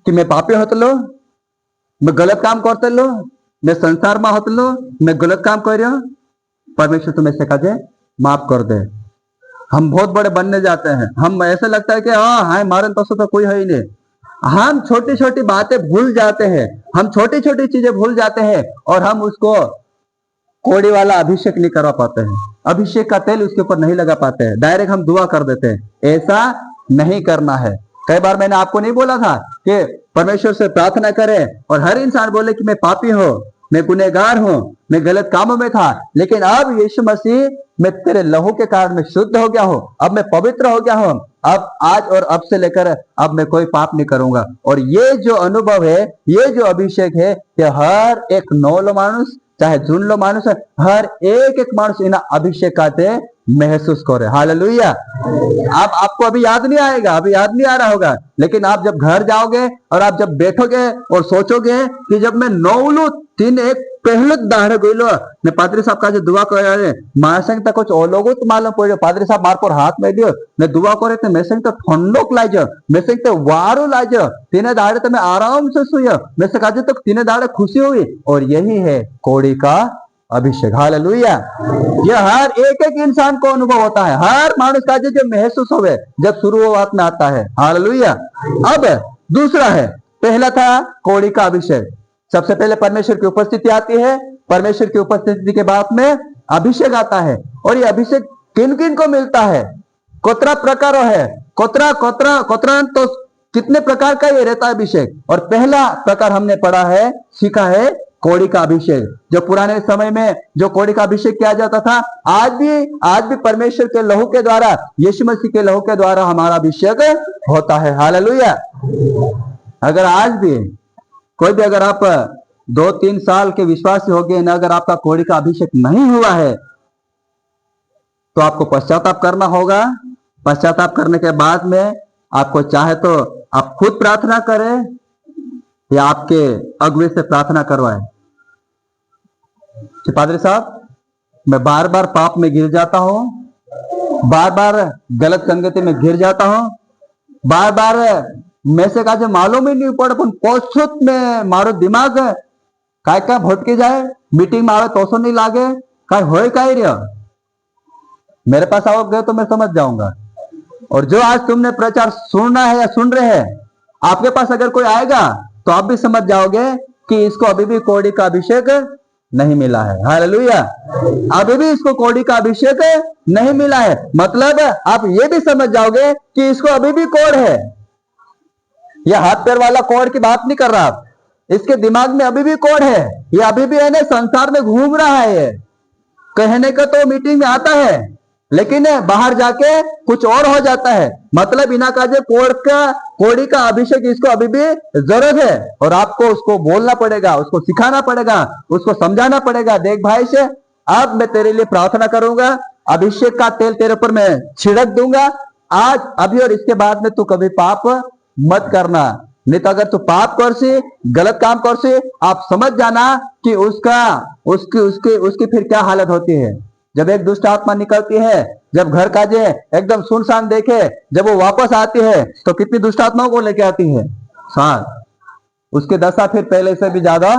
कि मैं पापी होते लो, मैं गलत काम करते लो, मैं संसार में होते लो, मैं गलत काम कर रहा हूं, परमेश्वर तुम्हें से कहे माफ कर दे। हम बहुत बड़े बनने जाते हैं, हम ऐसा लगता है कि हाँ मारन तो कोई है ही नहीं। हम छोटी छोटी बातें भूल जाते हैं, हम छोटी छोटी चीजें भूल जाते हैं और हम उसको कोड़ी वाला अभिषेक नहीं करवा पाते हैं, अभिषेक का तेल उसके ऊपर नहीं लगा पाते हैं, डायरेक्ट हम दुआ कर देते हैं। ऐसा नहीं करना है। कई बार मैंने आपको नहीं बोला था कि परमेश्वर से प्रार्थना करें और हर इंसान बोले कि मैं पापी हूं, मैं गुनहगार हूं, मैं गलत कामों में था, लेकिन अब यीशु मसीह मैं तेरे लहू के कारण मैं शुद्ध हो गया हूं, अब मैं पवित्र हो गया हूं, अब आज और अब से लेकर अब मैं कोई पाप नहीं करूंगा। और ये जो अनुभव है, ये जो अभिषेक है, कि हर एक नौलो मानुस चाहे जुनलो मानुस है, हर एक एक मानुस इन अभिषेक का महसूस करे। हालेलुया। आप आपको अभी याद नहीं आएगा, अभी याद नहीं आ रहा होगा, लेकिन आप जब घर जाओगे और आप जब बैठोगे और सोचोगे कि जब मैं नौलू तीन एक पहले दाढ़े गईलो ने पादरी साहब का जो दुआ करे मार संग तक कुछ और लोगों तो मालूम पड़ो, पादरी साहब मार पर हाथ में दियो ने दुआ करे तो मैं संग तो ठंडक लाइज, मैं संग तो वारो लाइज, तीन दाढ़े तो मैं आराम से सुयो, मैं से काजे तो तीन दाढ़े खुशी हुई। और यही है कोड़ी का अभिषेक। हालेलुया। ये हर एक एक इंसान को अनुभव होता है, हर मानुष का जो महसूस होवे जब शुरुआत में आता है। हालेलुया। अब दूसरा है, पहला था कोड़ी का अभिषेक, सबसे पहले परमेश्वर की उपस्थिति आती है, परमेश्वर की उपस्थिति के बाद में अभिषेक आता है। और ये अभिषेक किन किन को मिलता है, कोतरा प्रकार है, कोतरा तो कितने प्रकार का ये रहता है अभिषेक। और पहला प्रकार हमने पढ़ा है, सीखा है, कोड़ी का अभिषेक। जो पुराने समय में जो कोड़ी का अभिषेक किया जाता था, आज भी परमेश्वर के लहू के द्वारा, यीशु मसीह के लहू के द्वारा हमारा अभिषेक होता है। हालेलुया। अगर आज भी कोई भी, अगर आप 2-3 साल के विश्वासी हो गए ना, अगर आपका कोड़ी का अभिषेक नहीं हुआ है तो आपको पश्चाताप करना होगा। पश्चाताप करने के बाद में आपको चाहे तो आप खुद प्रार्थना करें या आपके अगुवे से प्रार्थना करवाएं कि पादरी साहब मैं बार बार पाप में गिर जाता हूं, बार बार गलत संगति में गिर जाता हूं, बार बार मैं से कहा मालूम ही नहीं पड़ पोछुत में मारो दिमाग काय काय भटकी जाए, मीटिंग में आवे तो नहीं लागे, काय होए काय रे, मेरे पास आओगे तो मैं समझ जाऊंगा। और जो आज तुमने प्रचार सुनना है या सुन रहे हैं, आपके पास अगर कोई आएगा तो आप भी समझ जाओगे कि इसको अभी भी कोड़ी का अभिषेक नहीं मिला है। हालेलुया। अभी भी इसको कोड़ी का अभिषेक नहीं मिला है, मतलब आप ये भी समझ जाओगे कि इसको अभी भी कोड़ है। यह हाथ पैर वाला कोड़ की बात नहीं कर रहा आप, इसके दिमाग में अभी भी कोड़ है, ये अभी भी है ना संसार में घूम रहा है। ये कहने का तो मीटिंग में आता है लेकिन बाहर जाके कुछ और हो जाता है। मतलब इना का जो कोड़ी का अभिषेक इसको अभी भी जरूरत है, और आपको उसको बोलना पड़ेगा, उसको सिखाना पड़ेगा, उसको समझाना पड़ेगा। देख भाई से, अब मैं तेरे लिए प्रार्थना करूंगा, अभिषेक का तेल तेरे ऊपर मैं छिड़क दूंगा आज अभी, और इसके बाद में तू कभी पाप मत करना, नहीं तो अगर तू पाप कर सी, गलत काम कर सी, आप समझ जाना कि उसकी फिर क्या हालत होती है। जब एक दुष्ट आत्मा निकलती है, जब घर का जे एकदम सुनसान देखे, जब वो वापस आती है तो कितनी दुष्ट आत्माओं को लेके आती है साथ, उसकी दशा फिर पहले से भी ज्यादा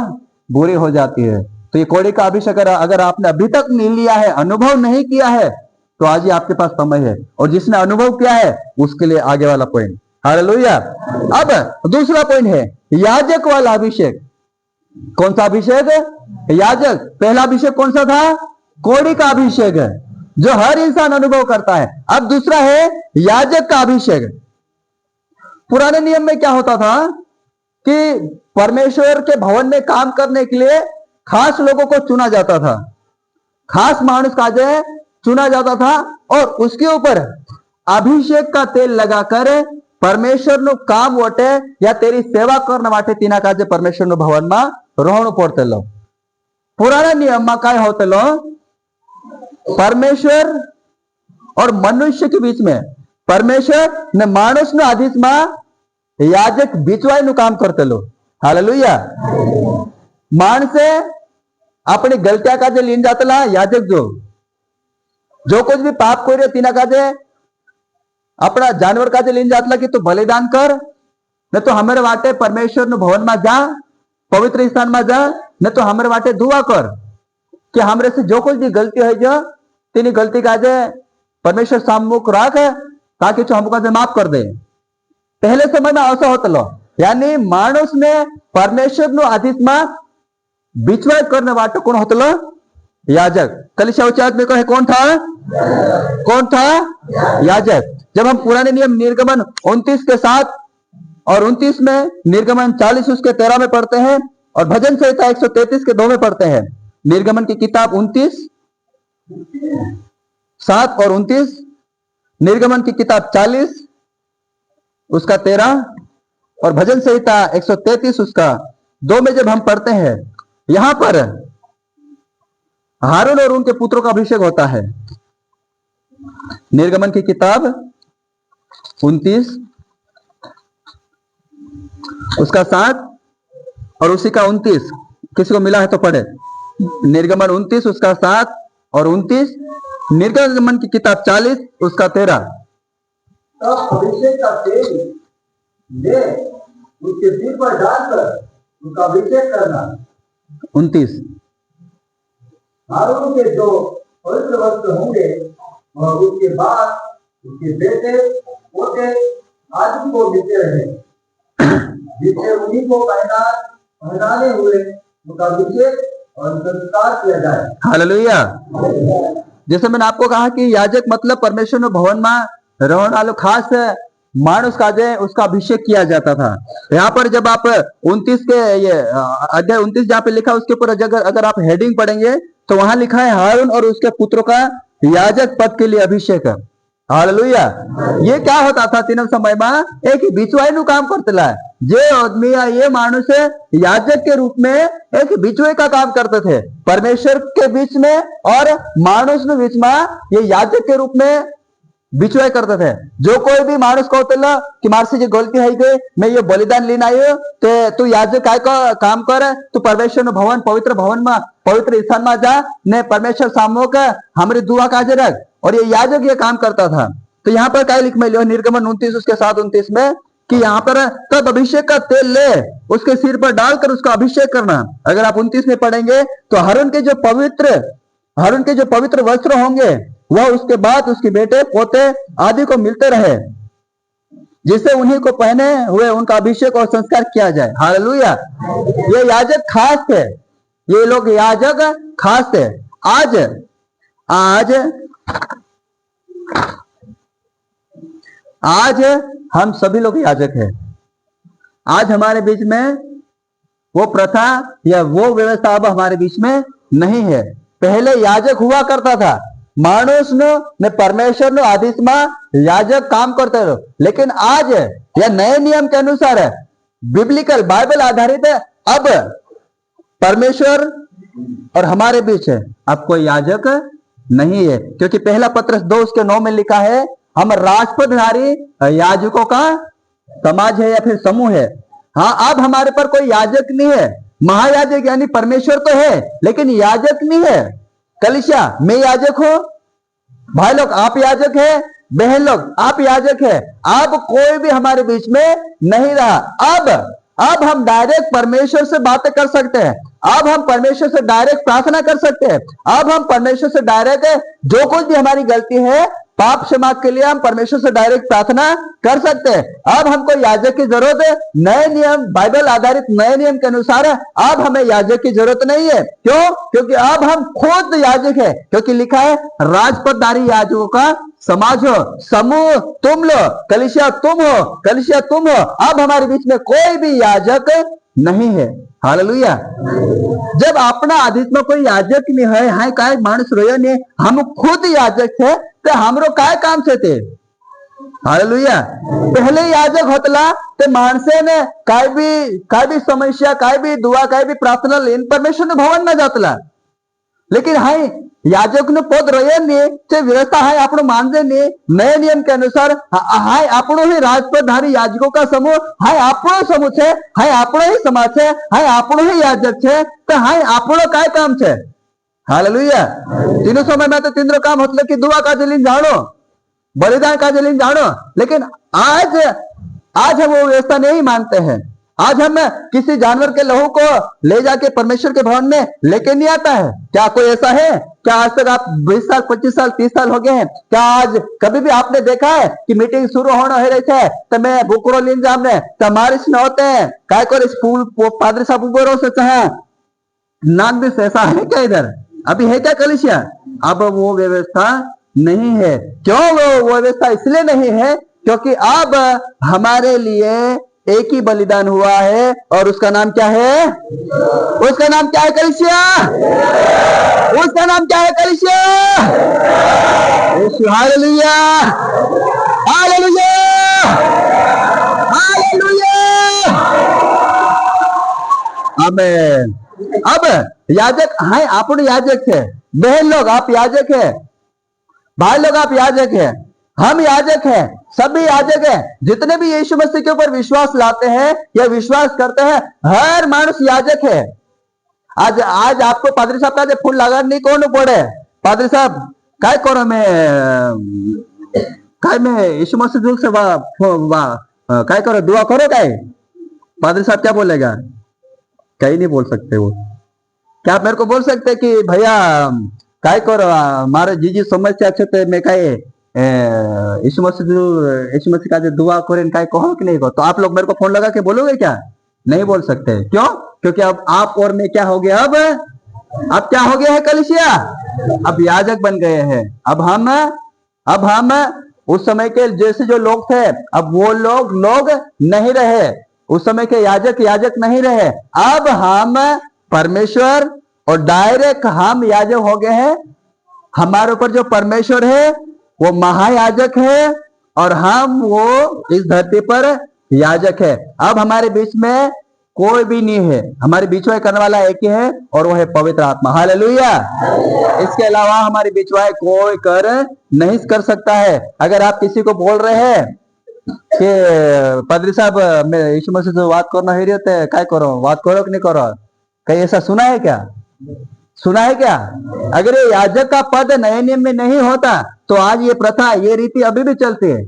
बुरी हो जाती है। तो ये कोड़ी का अभिषेक अगर आपने अभी तक नहीं लिया है, अनुभव नहीं किया है, तो आज ही आपके पास समय है, और जिसने अनुभव किया है उसके लिए आगे वाला पॉइंट। हालेलुया। अब दूसरा पॉइंट है याजक वाला अभिषेक। कौन सा अभिषेक? याजक। पहला अभिषेक कौन सा था? कोड़ी का अभिषेक है, जो हर इंसान अनुभव करता है। अब दूसरा है याजक का अभिषेक। पुराने नियम में क्या होता था कि परमेश्वर के भवन में काम करने के लिए खास लोगों को चुना जाता था, खास मानुष का जो चुना जाता था, और उसके ऊपर अभिषेक का तेल लगाकर परमेश्वर नु काम वटे या तेरी सेवा करने वाटे तीना काजे परमेश्वर नु भवन में रहणु पड़तेलो। पुराना नियम में काय होतेलो? परमेश्वर और मनुष्य के बीच में परमेश्वर ने मानुष नु आधीस में याजक बीचवाई नु काम करतेलो। हालेलुया। माणसे अपनी गलतियां काजे लीन जातला याजक जो कुछ भी पाप कोई तीना काजे अपना जानवर काजे लीन जातला कि तू बलिदान कर, न तो हमारे वाटे परमेश्वर नु भवन में जा, पवित्र स्थान में जा, न तो हमारे वाटे दुआ कर कि हमरे से जो कुछ भी गलती है जो तेनी गलती काजे परमेश्वर साममुख राख ताकि जो हमको काजे माफ कर दे। पहले समय में ऐसा होता लो, यानी मानुष ने परमेश्वर नु आधीस में बिचवाई करने वाटे कौन होता लो? याजक। कलीसिया उच्चारण में कहे कौन था? कौन था? याजक। जब हम पुराने नियम निर्गमन 29 के 7 और 29 में, निर्गमन 40 उसके 13 में पढ़ते हैं, और भजन संहिता 133 के 2 में पढ़ते हैं। निर्गमन की किताब 29 7 और 29, निर्गमन की किताब 40 उसका 13, और भजन संहिता 133 उसका 2 में जब हम पढ़ते हैं, यहां पर हारून और उनके पुत्रों का अभिषेक होता है। निर्गमन की किताब 29 उसका 7 और उसी का 29, किसी को मिला है तो पढ़े। निर्गमन 29 उसका 7 और 29, निर्गमन की किताब 40 उसका 13। तब अभिषेक का तेल ले उसके सिर पर डालकर उसका अभिषेक करना। 29 हारून के जो पवित्र वस्त्र होंगे और उसके बाद उसके बेटे पोते आदि को मिलते रहे, जिससे उन्हीं को पहनाने हुए उनका अभिषेक और संस्कार किया जाए। हालेलुया। जैसे मैंने आपको कहा कि याजक मतलब परमेश्वर में भवन में रहने वालों खास मानुष का जो उसका अभिषेक किया जाता था। यहाँ पर जब आप 29 के ये अध्याय 29 जहाँ पे लिखा उसके ऊपर अगर आप हेडिंग पढ़ेंगे तो वहां लिखा है हारून और उसके पुत्रों का याजक पद के लिए अभिषेक। हालेलुया। ये क्या होता था तीनों समय में? एक बिचवाई नु काम करते ला, जे आदमी या ये मानुष याजक के रूप में एक बिचवाई का काम करते थे परमेश्वर के बीच में और मानुष के बीच में। ये याजक के रूप में बिचवाई करते थे। जो कोई भी मानुष को होते कि मार से जो गलती है गई, मैं ये बलिदान लेना आयो तो तू याजक काय का काम कर, तू परमेश्वर न भवन पवित्र भवन में पवित्र स्थान में जा ने परमेश्वर सामूहिक हमारी दुआ काजे रख, और ये याजक ये काम करता था। तो यहाँ पर क्या लिख में लियो निर्गमन 29 उसके 7-29 में कि यहाँ पर तब अभिषेक का तेल ले उसके सिर पर डालकर उसका अभिषेक करना। अगर आप 29 में पढ़ेंगे तो हारून के जो पवित्र वस्त्र होंगे वह उसके बाद उसके बेटे पोते आदि को मिलते रहे, जिससे उन्हीं को पहने हुए उनका अभिषेक और संस्कार किया जाए। हालेलुया। ये याजक खास थे, ये लोग याजक खास थे। आज हम सभी लोग याजक हैं। आज हमारे बीच में वो प्रथा या वो व्यवस्था अब हमारे बीच में नहीं है। पहले याजक हुआ करता था, मानुष ने परमेश्वर ने आदेश में याजक काम करते रहो, लेकिन आज यह नए नियम के अनुसार है, बिब्लिकल बाइबल आधारित है। अब परमेश्वर और हमारे बीच है, अब कोई याजक नहीं है, क्योंकि पहला पत्रस 2 उसके 9 में लिखा है हम राजपदधारी याजकों का समाज है या फिर समूह है। हाँ, अब हमारे पर कोई याजक नहीं है। महायाजक यानी परमेश्वर तो है, लेकिन याजक नहीं है। कलीसिया मैं याजक हूं, भाई लोग आप याजक है, बहन लोग आप याजक है। अब कोई भी हमारे बीच में नहीं रहा। अब हम डायरेक्ट परमेश्वर से बातें कर सकते हैं। अब हम परमेश्वर से डायरेक्ट प्रार्थना कर सकते हैं। अब हम परमेश्वर से डायरेक्ट जो कुछ भी हमारी गलती है, पाप क्षमा के लिए हम परमेश्वर से डायरेक्ट प्रार्थना कर सकते हैं। अब हमको याजक की जरूरत है, नए नियम, बाइबल आधारित नए नियम के अनुसार अब हमें याजक की जरूरत नहीं है। क्यों? क्योंकि अब हम खुद याजक है, क्योंकि लिखा है राजपदधारी याजकों का समाज हो, समूह तुम लो, कलीसिया तुम हो, कलीसिया तुम हो। अब हमारे बीच में कोई भी याजक नहीं है। हालेलुया। जब अपना आदित में कोई याजक नहीं है, हाय काय मानस रोयो ने, हम खुद याजक है, तो हमरो काय काम से थे। हालेलुया। पहले याजक होतला ते माणसे ने काय भी समस्या, काय भी दुआ, काय भी प्रार्थना लेन परमेश्वर ने भवन में जातला। लेकिन हाय याजक ने पद रहे ते व्यवस्था है आपनो मानजे ने नए नियम के अनुसार हाय आपनो ही राजपदधारी याजकों का समूह, हाय आपनो समूह छे, हाय आपनो ही समाज छे, हाय आपनो ही याजक छे, तो हाय आपनो काय काम छे। हालेलुया। तीनों समय में तो तीनों काम होतले कि दुआ का जलीन जानो, बलिदान का जलीन जानो। लेकिन आज हम वो व्यवस्था नहीं मानते हैं। आज हम किसी जानवर के लहू को ले जाके परमेश्वर के भवन में लेके नहीं आता है। क्या कोई ऐसा है? क्या आज तक आप 20 साल, 25 साल, 30 साल हो गए हैं, क्या आज कभी भी आपने देखा है कि मीटिंग शुरू होना हो रही है तो मैं बुकरो लीन जामने तमारिश में होते हैं काय को स्कूल पादरी साहब उबरो से चाहे नाग भी ऐसा है क्या इधर? अभी है क्या कलीसिया? अब वो व्यवस्था नहीं है। क्यों वो व्यवस्था इसलिए नहीं है क्योंकि अब हमारे लिए एक ही बलिदान हुआ है, और उसका नाम क्या है? उसका नाम क्या है कलीसिया? उसका नाम क्या है कलीसिया? Hallelujah, hallelujah, hallelujah. अब याजक हाय आपण याजक है, बहन लोग आप याजक है, भाई लोग आप याजक है, हम याजक हैं, सभी याजक हैं। जितने भी यीशु मसीह के ऊपर विश्वास लाते हैं या विश्वास करते हैं, हर मानुष याजक है। आज आपको पादरी साहब का फूल लगा नहीं कौन पड़े, पादरी साहब काय करो मैं यीशु मसीह से काय करो, दुआ करो काय? पादरी साहब क्या बोलेगा? कहीं नहीं बोल सकते वो। क्या आप मेरे को बोल सकते कि भैया काय करो मारे जीजी समस्या अच्छे थे, मैं काय यीशु मसीह का जो दुआ करें काय कहो कि नहीं कहो? तो आप लोग मेरे को फोन लगा के बोलोगे क्या? नहीं बोल सकते। क्यों? क्योंकि अब आप और मैं क्या हो गया? अब क्या हो गया है कलीसिया? अब याजक बन गए हैं। अब हम उस समय के जैसे जो लोग थे, अब वो लोग नहीं रहे। उस समय के याजक नहीं रहे। अब हम परमेश्वर और डायरेक्ट हम याजक हो गए हैं। हमारे ऊपर जो परमेश्वर है वो महायाजक है, और हम वो इस धरती पर याजक है। अब हमारे बीच में कोई भी नहीं है, हमारे बीच में करने वाला एक ही है, और वो है पवित्र आत्मा। हालेलुया। इसके अलावा हमारे बीच में कोई कर नहीं कर सकता है। अगर आप किसी को बोल रहे हैं कि पादरी साहब मैं यीशु मसीह से बात करना ही रहता है, क्या करो, बात करो कि नहीं करो? कहीं ऐसा सुना है क्या? सुना है क्या? अगर ये याजक का पद नए नियम में नहीं होता तो आज ये प्रथा, ये रीति अभी भी चलती है,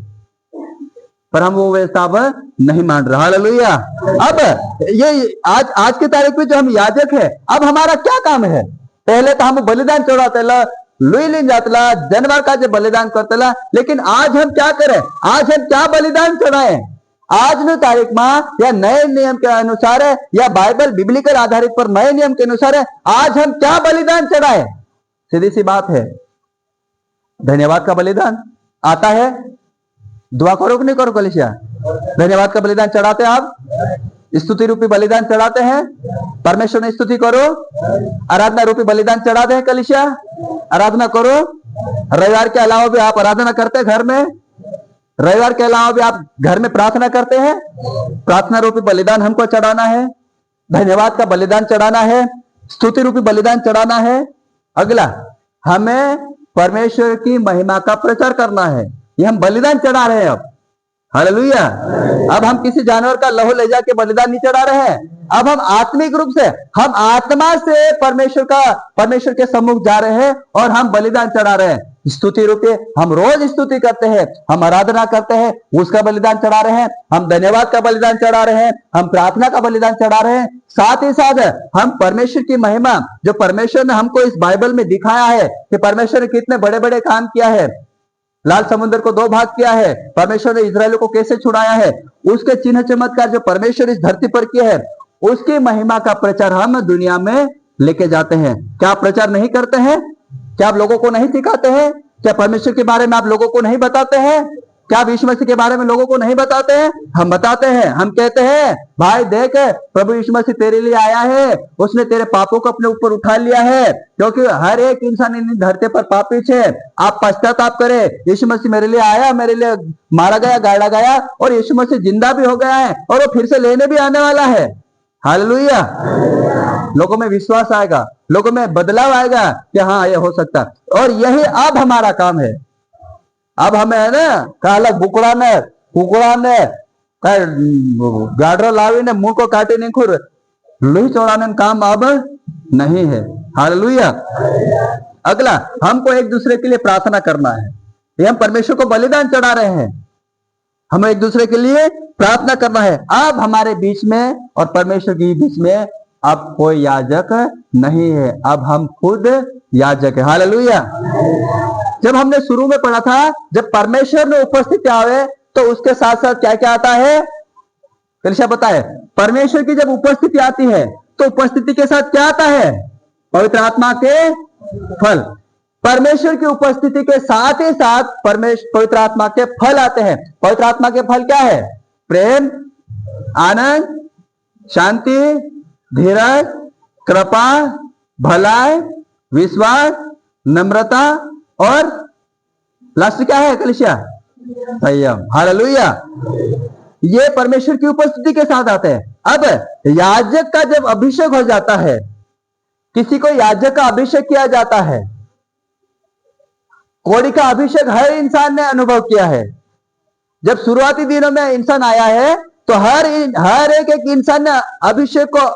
पर हम वो व्यवस्था अब नहीं मान रहे। हालेलुया। अब ये आज की तारीख में जो हम याजक है, अब हमारा क्या काम है? पहले तो हम बलिदान चढ़ाते लुई लीन जातला, जानवर का जो बलिदान करते, लेकिन आज हम क्या करें? आज हम क्या बलिदान चढ़ाएं? आज न तारीख में या नए नियम के अनुसार है, या बाइबल बिब्लिकल आधारित पर नए नियम के अनुसार है, आज हम क्या बलिदान चढ़ाएं? सीधी सी बात है, धन्यवाद का बलिदान आता है। दुआ करो कि नहीं करो कलीसिया? धन्यवाद का बलिदान चढ़ाते हैं आप, स्तुति रूपी बलिदान चढ़ाते हैं, परमेश्वर ने स्तुति करो। आराधना रूपी बलिदान चढ़ाते हैं कलीसिया, आराधना करो। रविवार के अलावा भी आप आराधना करते हैं घर में, रविवार के अलावा भी आप घर में प्रार्थना करते हैं। प्रार्थना रूपी बलिदान हमको चढ़ाना है, धन्यवाद का बलिदान चढ़ाना है, स्तुति रूपी बलिदान चढ़ाना है। अगला, हमें परमेश्वर की महिमा का प्रचार करना है। ये हम बलिदान चढ़ा रहे हैं अब। हालेलुया। अब हम किसी जानवर का लहू ले जाके बलिदान नहीं चढ़ा रहे हैं। अब हम आत्मिक रूप से, हम आत्मा से परमेश्वर के सम्मुख जा रहे हैं और हम बलिदान चढ़ा रहे हैं। स्तुति रूपी हम रोज स्तुति करते हैं, हम आराधना करते हैं, उसका बलिदान चढ़ा रहे हैं, हम धन्यवाद का बलिदान चढ़ा रहे हैं, हम प्रार्थना का बलिदान चढ़ा रहे हैं। साथ ही साथ हम परमेश्वर की महिमा, जो परमेश्वर ने हमको इस बाइबल में दिखाया है कि परमेश्वर ने कितने बड़े बड़े काम किया है, लाल समुद्र को 2 भाग किया है, परमेश्वर ने इजरायलियों को कैसे छुड़ाया है, उसके चिन्ह चमत्कार जो परमेश्वर इस धरती पर किए हैं, उसकी महिमा का प्रचार हम दुनिया में लेके जाते हैं। क्या आप प्रचार नहीं करते हैं? क्या आप लोगों को नहीं सिखाते हैं? क्या परमेश्वर के बारे में आप लोगों को नहीं बताते हैं? क्या आप यीशु मसीह के बारे में लोगों को नहीं बताते हैं? हम बताते हैं। हम कहते हैं भाई देख, प्रभु यीशु मसीह तेरे लिए आया है, उसने तेरे पापों को अपने ऊपर उठा लिया है, क्योंकि हर एक इंसान इन धरती पर पापी है। आप पश्चाताप करें, यीशु मसीह मेरे लिए आया, मेरे लिए मारा गया, गाड़ा गया, और यीशु मसीह जिंदा भी हो गया है और वो फिर से लेने भी आने वाला है। हालेलुया। लोगों में विश्वास आएगा, लोगों में बदलाव आएगा कि हाँ ये हो सकता है। और यही अब हमारा काम है। अब हमें है ना कालक बुकड़ा ने कुकड़ा ने गाडर लावी ने मुंह को काटे नहीं खुर लोही चौड़ाने काम अब नहीं है। हालेलुया। अगला, हमको एक दूसरे के लिए प्रार्थना करना है। ये हम परमेश्वर को बलिदान चढ़ा रहे हैं, हमें एक दूसरे के लिए प्रार्थना करना है। अब हमारे बीच में और परमेश्वर के बीच में अब कोई याजक नहीं है, अब हम खुद याजक है। हालेलुया। जब हमने शुरू में पढ़ा था, जब परमेश्वर में उपस्थिति आवे तो उसके साथ साथ क्या क्या आता है? कलिशा बताए, परमेश्वर की जब उपस्थिति आती है तो उपस्थिति के साथ क्या आता है? पवित्र आत्मा के फल। परमेश्वर की उपस्थिति के साथ ही साथ पवित्र आत्मा के फल आते हैं। पवित्र आत्मा के फल क्या है? प्रेम, आनंद, शांति, धीरज, कृपा, भलाई, विश्वास, नम्रता और लास्ट क्या है कलिसिया? संयम। हालेलुया। ये परमेश्वर की उपस्थिति के साथ आते हैं। अब याजक का जब अभिषेक हो जाता है, किसी को याजक का अभिषेक किया जाता है, कोड़ी का अभिषेक हर इंसान ने अनुभव किया है। जब शुरुआती दिनों में इंसान आया है तो हर एक इंसान ने अभिषेक को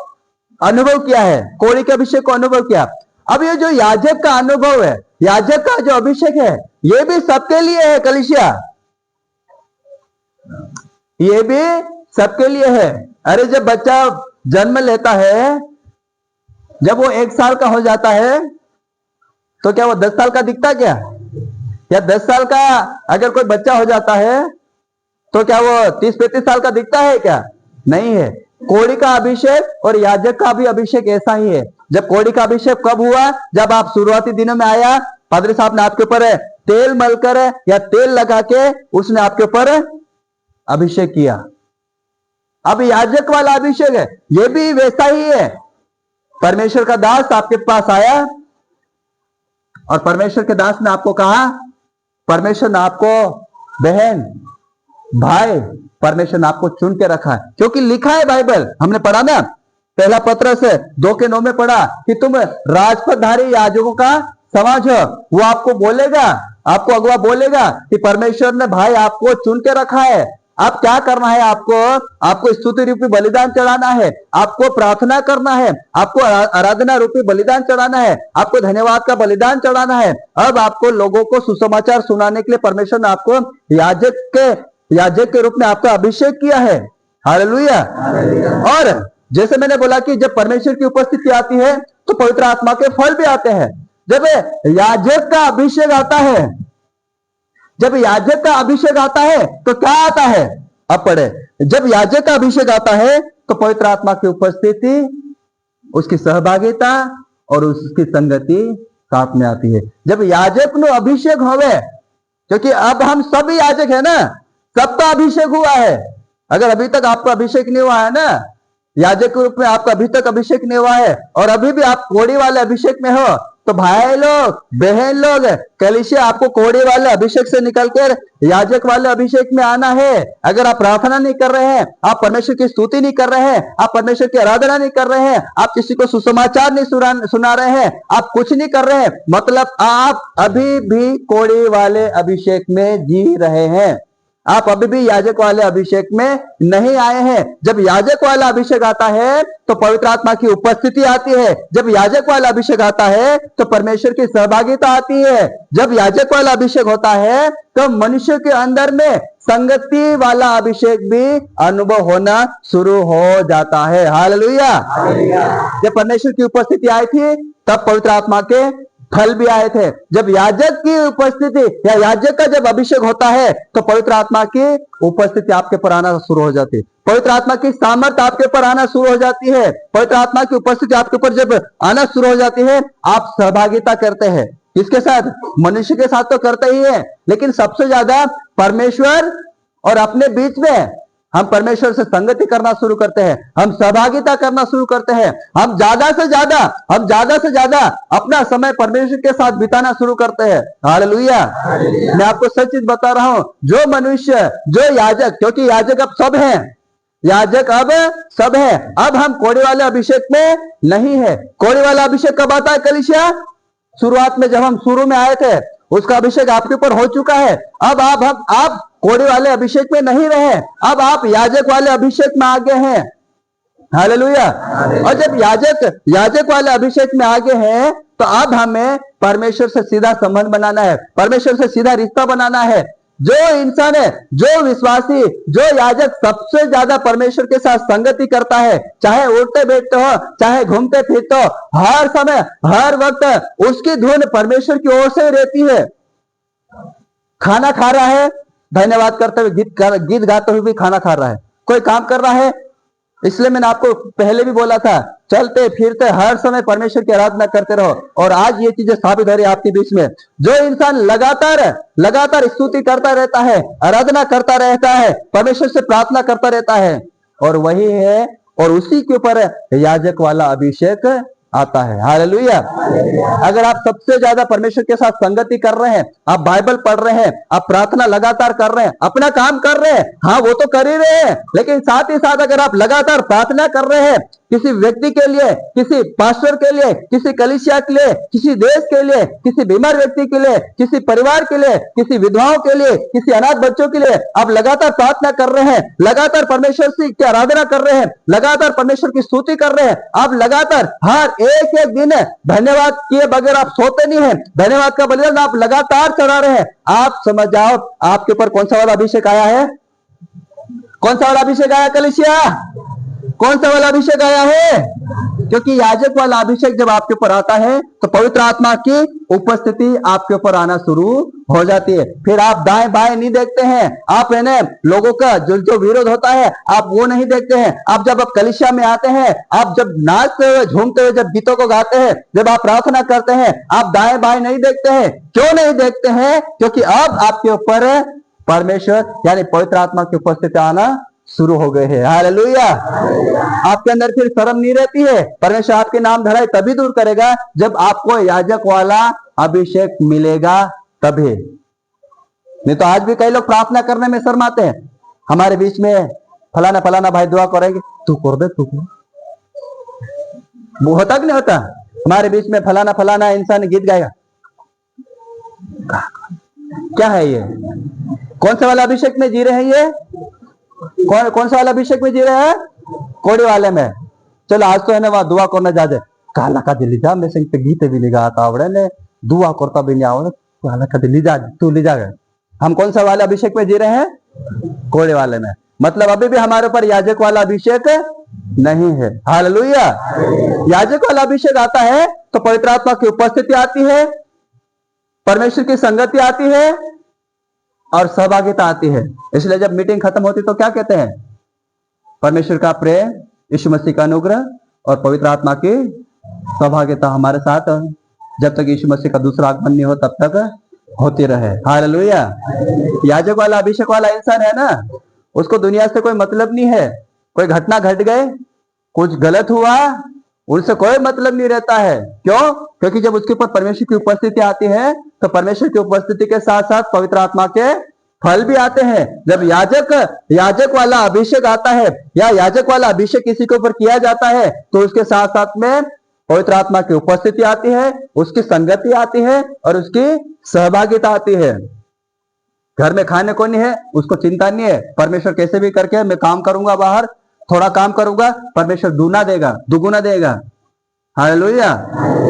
अनुभव किया है, कोड़ी के अभिषेक को अनुभव किया। अब ये जो याजक का अनुभव है, याजक का जो अभिषेक है, ये भी सबके लिए है कलिसिया, ये भी सबके लिए है। अरे जब बच्चा जन्म लेता है, जब वो 1 साल का हो जाता है तो क्या वो 10 साल का दिखता क्या? या 10 साल का अगर कोई बच्चा हो जाता है तो क्या वो 30-35 साल का दिखता है क्या? नहीं है। कोड़ी का अभिषेक और याजक का भी अभिषेक ऐसा ही है। जब कोड़ी का अभिषेक कब हुआ? जब आप शुरुआती दिनों में आया, पादरी साहब ने आपके ऊपर तेल मलकर या तेल लगा के उसने आपके ऊपर अभिषेक किया। अब याजक वाला अभिषेक है, ये भी वैसा ही है। परमेश्वर का दास आपके पास आया और परमेश्वर के दास ने आपको कहा, परमेश्वर ने आपको बहन भाई, परमेश्वर ने आपको चुन के रखा है, क्योंकि लिखा है बाइबल, हमने पढ़ा ना, पहला पत्रस 2:9 में पढ़ा कि तुम राजपदधारी याजकों का समाज हो। वो आपको बोलेगा, आपको अगुआ बोलेगा कि परमेश्वर ने भाई आपको चुन के रखा है। आप क्या करना है? आपको स्तुति रूपी बलिदान चढ़ाना है, आपको प्रार्थना करना है, आपको आराधना रूपी बलिदान चढ़ाना है, आपको धन्यवाद का बलिदान चढ़ाना है। अब आपको लोगों को सुसमाचार सुनाने के लिए परमेश्वर ने आपको याजक के रूप में आपका अभिषेक किया है। हालेलुया। और जैसे मैंने बोला कि जब परमेश्वर की उपस्थिति आती है तो पवित्र आत्मा के फल भी आते हैं। जब याजक का अभिषेक आता है, जब याजक का अभिषेक आता है तो क्या आता है? अब पढ़े, जब याजक का अभिषेक आता है तो पवित्र आत्मा की उपस्थिति, उसकी सहभागिता और उसकी संगति साथ में आती है। जब याजक नो अभिषेक होवे, क्योंकि अब हम सब याजक है ना, सबका अभिषेक हुआ है। अगर अभी तक आपका अभिषेक नहीं हुआ है ना, याजक के रूप में आपका अभी तक अभिषेक नहीं हुआ है और अभी भी आप कोड़ी वाले अभिषेक में हो, तो भाई लोग बहन लोग, कलीसिया आपको कोड़ी वाले अभिषेक से निकलकर याजक वाले अभिषेक में आना है। अगर आप प्रार्थना नहीं कर रहे हैं, आप परमेश्वर की स्तुति नहीं कर रहे हैं, आप परमेश्वर की आराधना नहीं कर रहे हैं, आप किसी को सुसमाचार नहीं सुना रहे हैं, आप कुछ नहीं कर रहे हैं, मतलब आप अभी भी कोड़ी वाले अभिषेक में जी रहे हैं। आप अभी भी याजक वाले अभिषेक में नहीं आए हैं। जब याजक वाला अभिषेक आता है तो पवित्र आत्मा की उपस्थिति आती है। जब याजक वाला अभिषेक आता है तो परमेश्वर की सहभागिता आती है। जब याजक वाला अभिषेक होता है तो मनुष्य के अंदर में संगति वाला अभिषेक भी अनुभव होना शुरू हो जाता है। हालेलुया। जब परमेश्वर की उपस्थिति आई थी तब पवित्र आत्मा के फल भी आए थे। जब याजक की उपस्थिति या याजक का जब अभिषेक होता है तो पवित्र आत्मा की उपस्थिति आपके ऊपर आना शुरू हो जाती है। पवित्र आत्मा की सामर्थ आपके ऊपर आना शुरू हो जाती है। पवित्र आत्मा की उपस्थिति आपके ऊपर जब आना शुरू हो जाती है, आप सहभागिता करते हैं। किसके साथ? मनुष्य के साथ तो करते ही है, लेकिन सबसे ज्यादा परमेश्वर और अपने बीच में हम परमेश्वर से संगति करना शुरू करते हैं। हम सहभागिता करना शुरू करते हैं। हम ज्यादा से ज्यादा अपना समय परमेश्वर के साथ बिताना शुरू करते हैं। हालेलुया। मैं आपको सच चीज बता रहा हूं, जो मनुष्य, जो याजक, क्योंकि याजक अब सब हैं, याजक अब सब है। अब हम कोड़े वाले अभिषेक में नहीं है। कोड़े वाला अभिषेक कब आता है कलीसिया? शुरुआत में, जब हम शुरू में आए थे, उसका अभिषेक आपके ऊपर हो चुका है। अब आप कोड़े वाले अभिषेक में नहीं रहे, अब आप याजक वाले अभिषेक में आगे हैं। हालेलुया। और जब याजक वाले अभिषेक में आगे हैं तो अब हमें परमेश्वर से सीधा संबंध बनाना है, परमेश्वर से सीधा रिश्ता बनाना है। जो इंसान है, जो विश्वासी, जो याजक सबसे ज्यादा परमेश्वर के साथ संगति करता है, चाहे उठते बैठते हो, चाहे घूमते फिरते हो, हर समय हर वक्त उसकी धुन परमेश्वर की ओर से रहती है। खाना खा रहा है, धन्यवाद करते हुए गीत गाते हुए भी खाना खा रहा है। कोई काम कर रहा है, इसलिए मैंने आपको पहले भी बोला था, चलते फिरते हर समय परमेश्वर की आराधना करते रहो। और आज ये चीजें साबित हो रही है आपके बीच में। जो इंसान लगातार स्तुति करता रहता है, आराधना करता रहता है, परमेश्वर से प्रार्थना करता रहता है, और वही है, और उसी के ऊपर याजक वाला अभिषेक आता है। हालेलुया। अगर आप सबसे ज्यादा परमेश्वर के साथ संगति कर रहे हैं, आप बाइबल पढ़ रहे हैं, आप प्रार्थना लगातार कर रहे हैं, अपना काम कर रहे हैं, हाँ वो तो कर ही रहे हैं, लेकिन साथ ही साथ अगर आप लगातार प्रार्थना कर रहे हैं किसी व्यक्ति के लिए, किसी पास्टर के लिए, किसी कलीसिया के लिए, किसी देश के लिए, किसी बीमार व्यक्ति के लिए, किसी परिवार के लिए, किसी विधवाओं के लिए, किसी अनाथ बच्चों के लिए आप लगातार प्रार्थना कर रहे हैं, लगातार परमेश्वर की आराधना कर रहे हैं, लगातार परमेश्वर की स्तुति कर रहे हैं, आप लगातार हर एक दिन धन्यवाद किए बगैर आप सोते नहीं है, धन्यवाद का बलिदान आप लगातार चढ़ा रहे हैं, आप समझ जाओ आपके ऊपर कौन सा वाला अभिषेक आया है। कौन सा वाला अभिषेक आया कलीसिया? कौन सा वाला अभिषेक आया है? क्योंकि याजक वाला अभिषेक जब आपके ऊपर आता है तो पवित्र आत्मा की उपस्थिति आपके ऊपर आना शुरू हो जाती है। फिर आप दाएं बाएं नहीं देखते हैं, आप है ना लोगों का जो विरोध होता है आप वो नहीं देखते हैं। आप जब कलीसिया में आते हैं, आप जब नाचते हुए झूमते हुए जब गीतों को गाते हैं, जब आप प्रार्थना करते हैं, आप दाएं बाएं नहीं देखते हैं। क्यों नहीं देखते हैं? क्योंकि अब आपके ऊपर परमेश्वर यानी पवित्र आत्मा की उपस्थिति आना शुरू हो गए हैं। हालेलुया। आपके अंदर फिर शर्म नहीं रहती है। परमेश्वर आपके नाम धराई तभी दूर करेगा जब आपको याजक वाला अभिषेक मिलेगा, तभी। नहीं तो आज भी कई लोग प्रार्थना करने में शर्माते हैं। हमारे बीच में फलाना फलाना भाई दुआ करेंगे, तू कर दे, तू कर। वो होता कि नहीं होता? हमारे बीच में फलाना फलाना इंसान गीत गाएगा। क्या है ये? कौन सा वाला अभिषेक में जी रहे हैं ये? कौन सा वाला अभिषेक में जी रहे हैं? कोड़े वाले में। चलो आज तो है ना वहां दुआ करना जा जाए, काला का दिली जा, मैं संग गीत भी नहीं गाता आवड़े ने, दुआ करता भी नहीं आवड़े, काला का दिली जा, तू ले जा गए। हम कौन सा वाला अभिषेक में जी रहे हैं? कोड़े वाले में। मतलब अभी भी हमारे ऊपर याजक वाला अभिषेक नहीं है। हालेलुया। याजक वाला अभिषेक आता है तो पवित्र आत्मा की उपस्थिति आती है, परमेश्वर की संगति आती है और सहभागिता आती है। इसलिए जब मीटिंग खत्म होती तो क्या कहते हैं? परमेश्वर का प्रेम, यीशु मसीह का अनुग्रह और पवित्र आत्मा की सहभागिता हमारे साथ जब तक यीशु मसीह का दूसरा आगमन नहीं हो तब तक होती रहे। हालेलुया। याजक वाला अभिषेक वाला इंसान है ना, उसको दुनिया से कोई मतलब नहीं है। कोई घटना घट गए, कुछ गलत हुआ, उनसे कोई मतलब नहीं रहता है। क्यों? क्योंकि जब उसके ऊपर परमेश्वर की उपस्थिति आती है तो परमेश्वर की उपस्थिति के साथ साथ पवित्र आत्मा के फल भी आते हैं। जब याजक वाला अभिषेक आता है या याजक वाला अभिषेक किसी के ऊपर किया जाता है तो उसके साथ साथ में पवित्र आत्मा की उपस्थिति आती है, उसकी संगति आती है और उसकी सहभागिता आती है। घर में खाने को नहीं है, उसको चिंता नहीं है, परमेश्वर कैसे भी करके मैं काम करूंगा, बाहर थोड़ा काम करूंगा, परमेश्वर दूना देगा, दुगुना देगा। हालेलुया।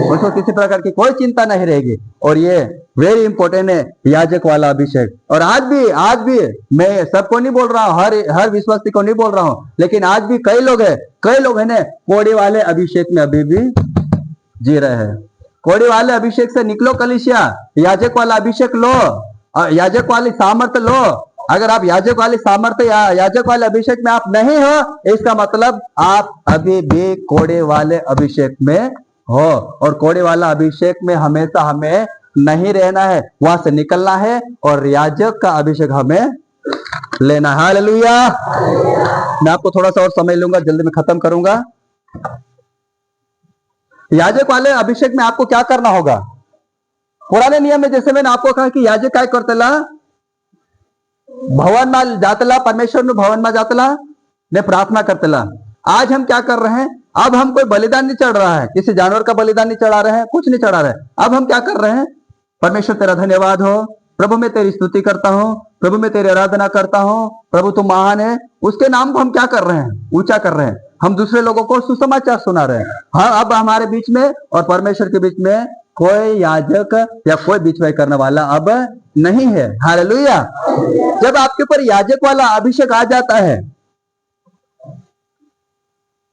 उसको किसी प्रकार की कोई चिंता नहीं रहेगी। और ये वेरी इंपॉर्टेंट है, याजक वाला अभिषेक। और आज भी मैं सबको नहीं बोल रहा हूँ, हर विश्वासी को नहीं बोल रहा हूँ, लेकिन आज भी कई लोग है ना कोड़ी वाले अभिषेक में अभी भी जी रहे हैं। कोड़ी वाले अभिषेक से निकलो कलीसिया, याजक वाला अभिषेक लो, याजक वाली सामर्थ्य लो। अगर आप याजक वाली सामर्थ्य या याजक वाले अभिषेक में आप नहीं हो, इसका मतलब आप अभी भी कोड़े वाले अभिषेक में हो। और कोड़े वाला अभिषेक में हमेशा हमें नहीं रहना है, वहां से निकलना है और याजक का अभिषेक हमें लेना है। हालेलुया। मैं आपको थोड़ा सा और समय लूंगा, जल्दी में खत्म करूंगा। याजक वाले अभिषेक में आपको क्या करना होगा? पुराने नियम में जैसे मैंने आपको कहा कि याजक काय करतेला, भवन में जातला, परमेश्वर ने भवन में जातला ने प्रार्थना करतेला। आज हम क्या कर रहे हैं? अब हम कोई बलिदान नहीं चढ़ रहा है, किसी जानवर का बलिदान नहीं चढ़ा रहे हैं, कुछ नहीं चढ़ा रहे। अब हम क्या कर रहे हैं? परमेश्वर तेरा धन्यवाद हो प्रभु, मैं तेरी स्तुति करता हूं प्रभु, मैं तेरी आराधना करता हूं प्रभु, तू महान है। उसके नाम को हम क्या कर रहे हैं? ऊंचा कर रहे हैं। हम दूसरे लोगों को सुसमाचार सुना रहे हैं। हाँ, अब हमारे बीच में और परमेश्वर के बीच में कोई याजक या कोई बिचवाई करने वाला अब नहीं है। हालेलुया। जब आपके ऊपर याजक वाला अभिषेक आ जाता है,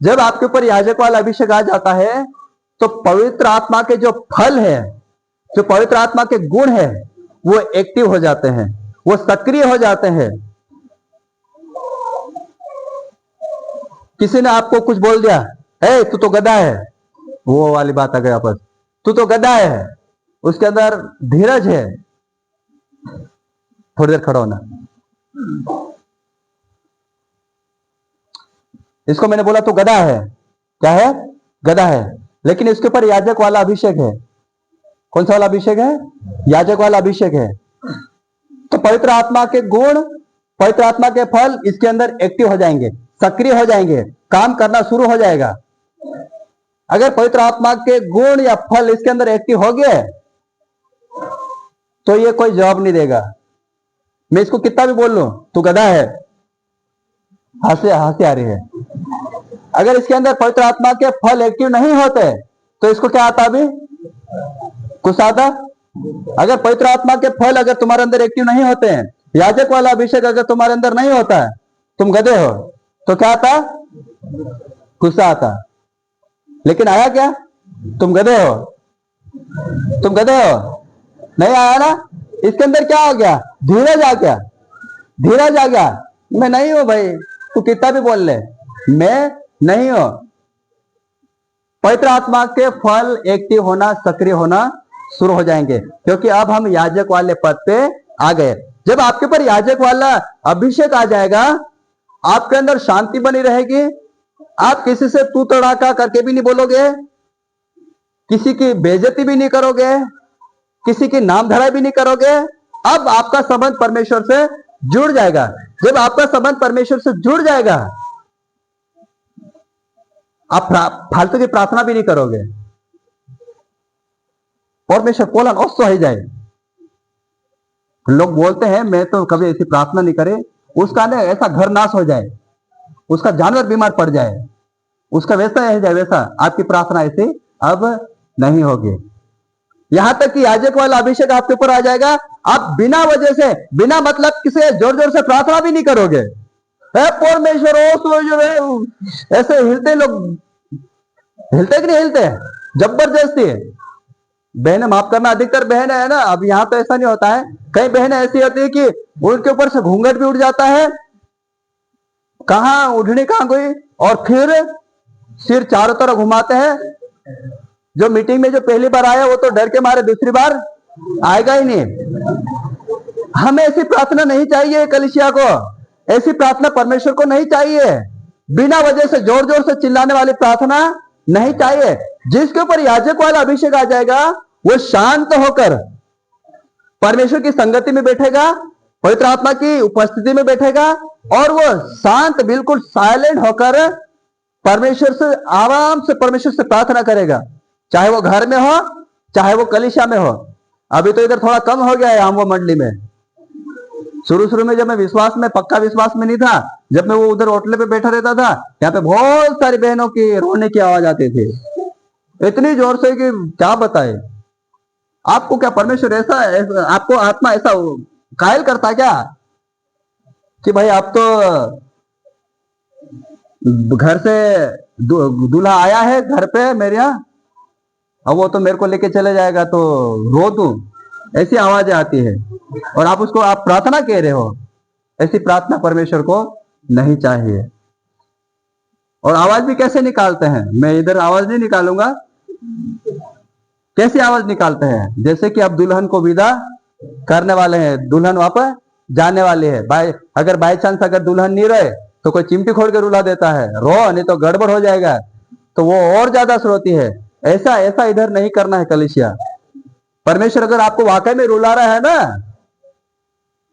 जब आपके ऊपर याजक वाला अभिषेक आ जाता है, तो पवित्र आत्मा के जो फल है, जो पवित्र आत्मा के गुण है, वो एक्टिव हो जाते हैं, वो सक्रिय हो जाते हैं। किसी ने आपको कुछ बोल दिया, ए तू तो गधा है, वो वाली बात आ गई आपस, तू तो गधा है, उसके अंदर धीरज है। थोड़ी देर खड़ा होना। इसको मैंने बोला तो गधा है, क्या है? गधा है, लेकिन इसके ऊपर याजक वाला अभिषेक है। कौन सा वाला अभिषेक है? याजक वाला अभिषेक है। तो पवित्र आत्मा के गुण, पवित्र आत्मा के फल इसके अंदर एक्टिव हो जाएंगे, सक्रिय हो जाएंगे, काम करना शुरू हो जाएगा। अगर पवित्र आत्मा के गुण या फल इसके अंदर एक्टिव हो गए तो ये कोई जवाब नहीं देगा। मैं इसको कितना भी बोल लूं, तू गधा है, हंसी आ रही है। अगर इसके अंदर पवित्र आत्मा के फल एक्टिव नहीं होते तो इसको क्या आता? अभी गुस्सा आता। अगर पवित्र आत्मा के फल अगर तुम्हारे अंदर एक्टिव नहीं होते हैं, याजक वाला अभिषेक अगर तुम्हारे अंदर नहीं होता है, तुम गधे हो, तो क्या आता? गुस्सा आता। लेकिन आया क्या? तुम गधे हो, तुम गधे हो, नहीं आया ना? इसके अंदर क्या हो गया? धीरज आ गया, धीरज आ गया। मैं नहीं हूं भाई, तू कितना भी बोल ले, मैं नहीं हूं। पवित्र आत्मा के फल एक्टिव होना, सक्रिय होना शुरू हो जाएंगे, क्योंकि अब हम याजक वाले पद पे आ गए। जब आपके ऊपर याजक वाला अभिषेक आ जाएगा, आपके अंदर शांति बनी रहेगी। आप किसी से तू तड़ाका करके भी नहीं बोलोगे, किसी की बेइज्जती भी नहीं करोगे, किसी की नाम धराई भी नहीं करोगे। अब आपका संबंध परमेश्वर से जुड़ जाएगा। जब आपका संबंध परमेश्वर से जुड़ जाएगा, आप फालतू की प्रार्थना भी नहीं करोगे। परमेश्वर कोलन अवश्य ही जाए। लोग बोलते हैं मैं तो कभी ऐसी प्रार्थना नहीं करे, उसका ना ऐसा घर नाश हो जाए, उसका जानवर बीमार पड़ जाए, उसका वैसा है जाए वैसा। आपकी प्रार्थना ऐसी अब नहीं होगी। यहां तक कि याजक वाला अभिषेक आपके ऊपर आ जाएगा, आप बिना वजह से, बिना मतलब किसी जोर जोर से प्रार्थना भी नहीं करोगे। परमेश्वर ऐसे हिलते लोग, हिलते कि नहीं हिलते? जबरदस्ती। बहनें माफ करना, अधिकतर बहनें है ना, अब यहां तो ऐसा नहीं होता है, कई बहनें ऐसी होती है कि उनके ऊपर से घूंघट भी उड़ जाता है, कहां उठनी कहां गई, और फिर सिर चारों तरफ घुमाते हैं। जो मीटिंग में जो पहली बार आया वो तो डर के मारे दूसरी बार आएगा ही नहीं। हमें ऐसी प्रार्थना नहीं चाहिए, कलीसिया को ऐसी प्रार्थना परमेश्वर को नहीं चाहिए। बिना वजह से जोर जोर से चिल्लाने वाली प्रार्थना नहीं चाहिए। जिसके ऊपर याजक वाला अभिषेक आ जाएगा, वो शांत होकर परमेश्वर की संगति में बैठेगा, पवित्र आत्मा की उपस्थिति में बैठेगा, और वो शांत, बिल्कुल साइलेंट होकर परमेश्वर से, आराम से परमेश्वर से प्रार्थना करेगा। चाहे वो घर में हो, चाहे वो कलीसिया में हो। अभी तो इधर थोड़ा कम हो गया है हम वो मंडली में, शुरू शुरू में जब मैं विश्वास में, पक्का विश्वास में नहीं था, जब मैं वो उधर होटल पे बैठा रहता था, यहाँ पे बहुत सारी बहनों की रोने की आवाज आती थी, इतनी जोर से कि क्या बताए। आपको क्या परमेश्वर ऐसा आपको आत्मा ऐसा कायल करता क्या कि भाई आप तो घर से दूल्हा आया है घर पे मेरे यहाँ, अब वो तो मेरे को लेके चले जाएगा तो रो दूं, ऐसी आवाजें आती है और आप उसको आप प्रार्थना कह रहे हो। ऐसी प्रार्थना परमेश्वर को नहीं चाहिए। और आवाज भी कैसे निकालते हैं, मैं इधर आवाज नहीं निकालूंगा, कैसी आवाज निकालते हैं, जैसे कि आप दुल्हन को विदा करने वाले हैं, दुल्हन वापस जाने वाली है, अगर बाई चांस अगर दुल्हन नहीं रहे तो कोई चिमटी खोल के रुला देता है, रो नहीं तो गड़बड़ हो जाएगा, तो वो और ज्यादा श्रोती है। ऐसा ऐसा इधर नहीं करना है कलीसिया। परमेश्वर अगर आपको वाकई में रुला रहा है ना,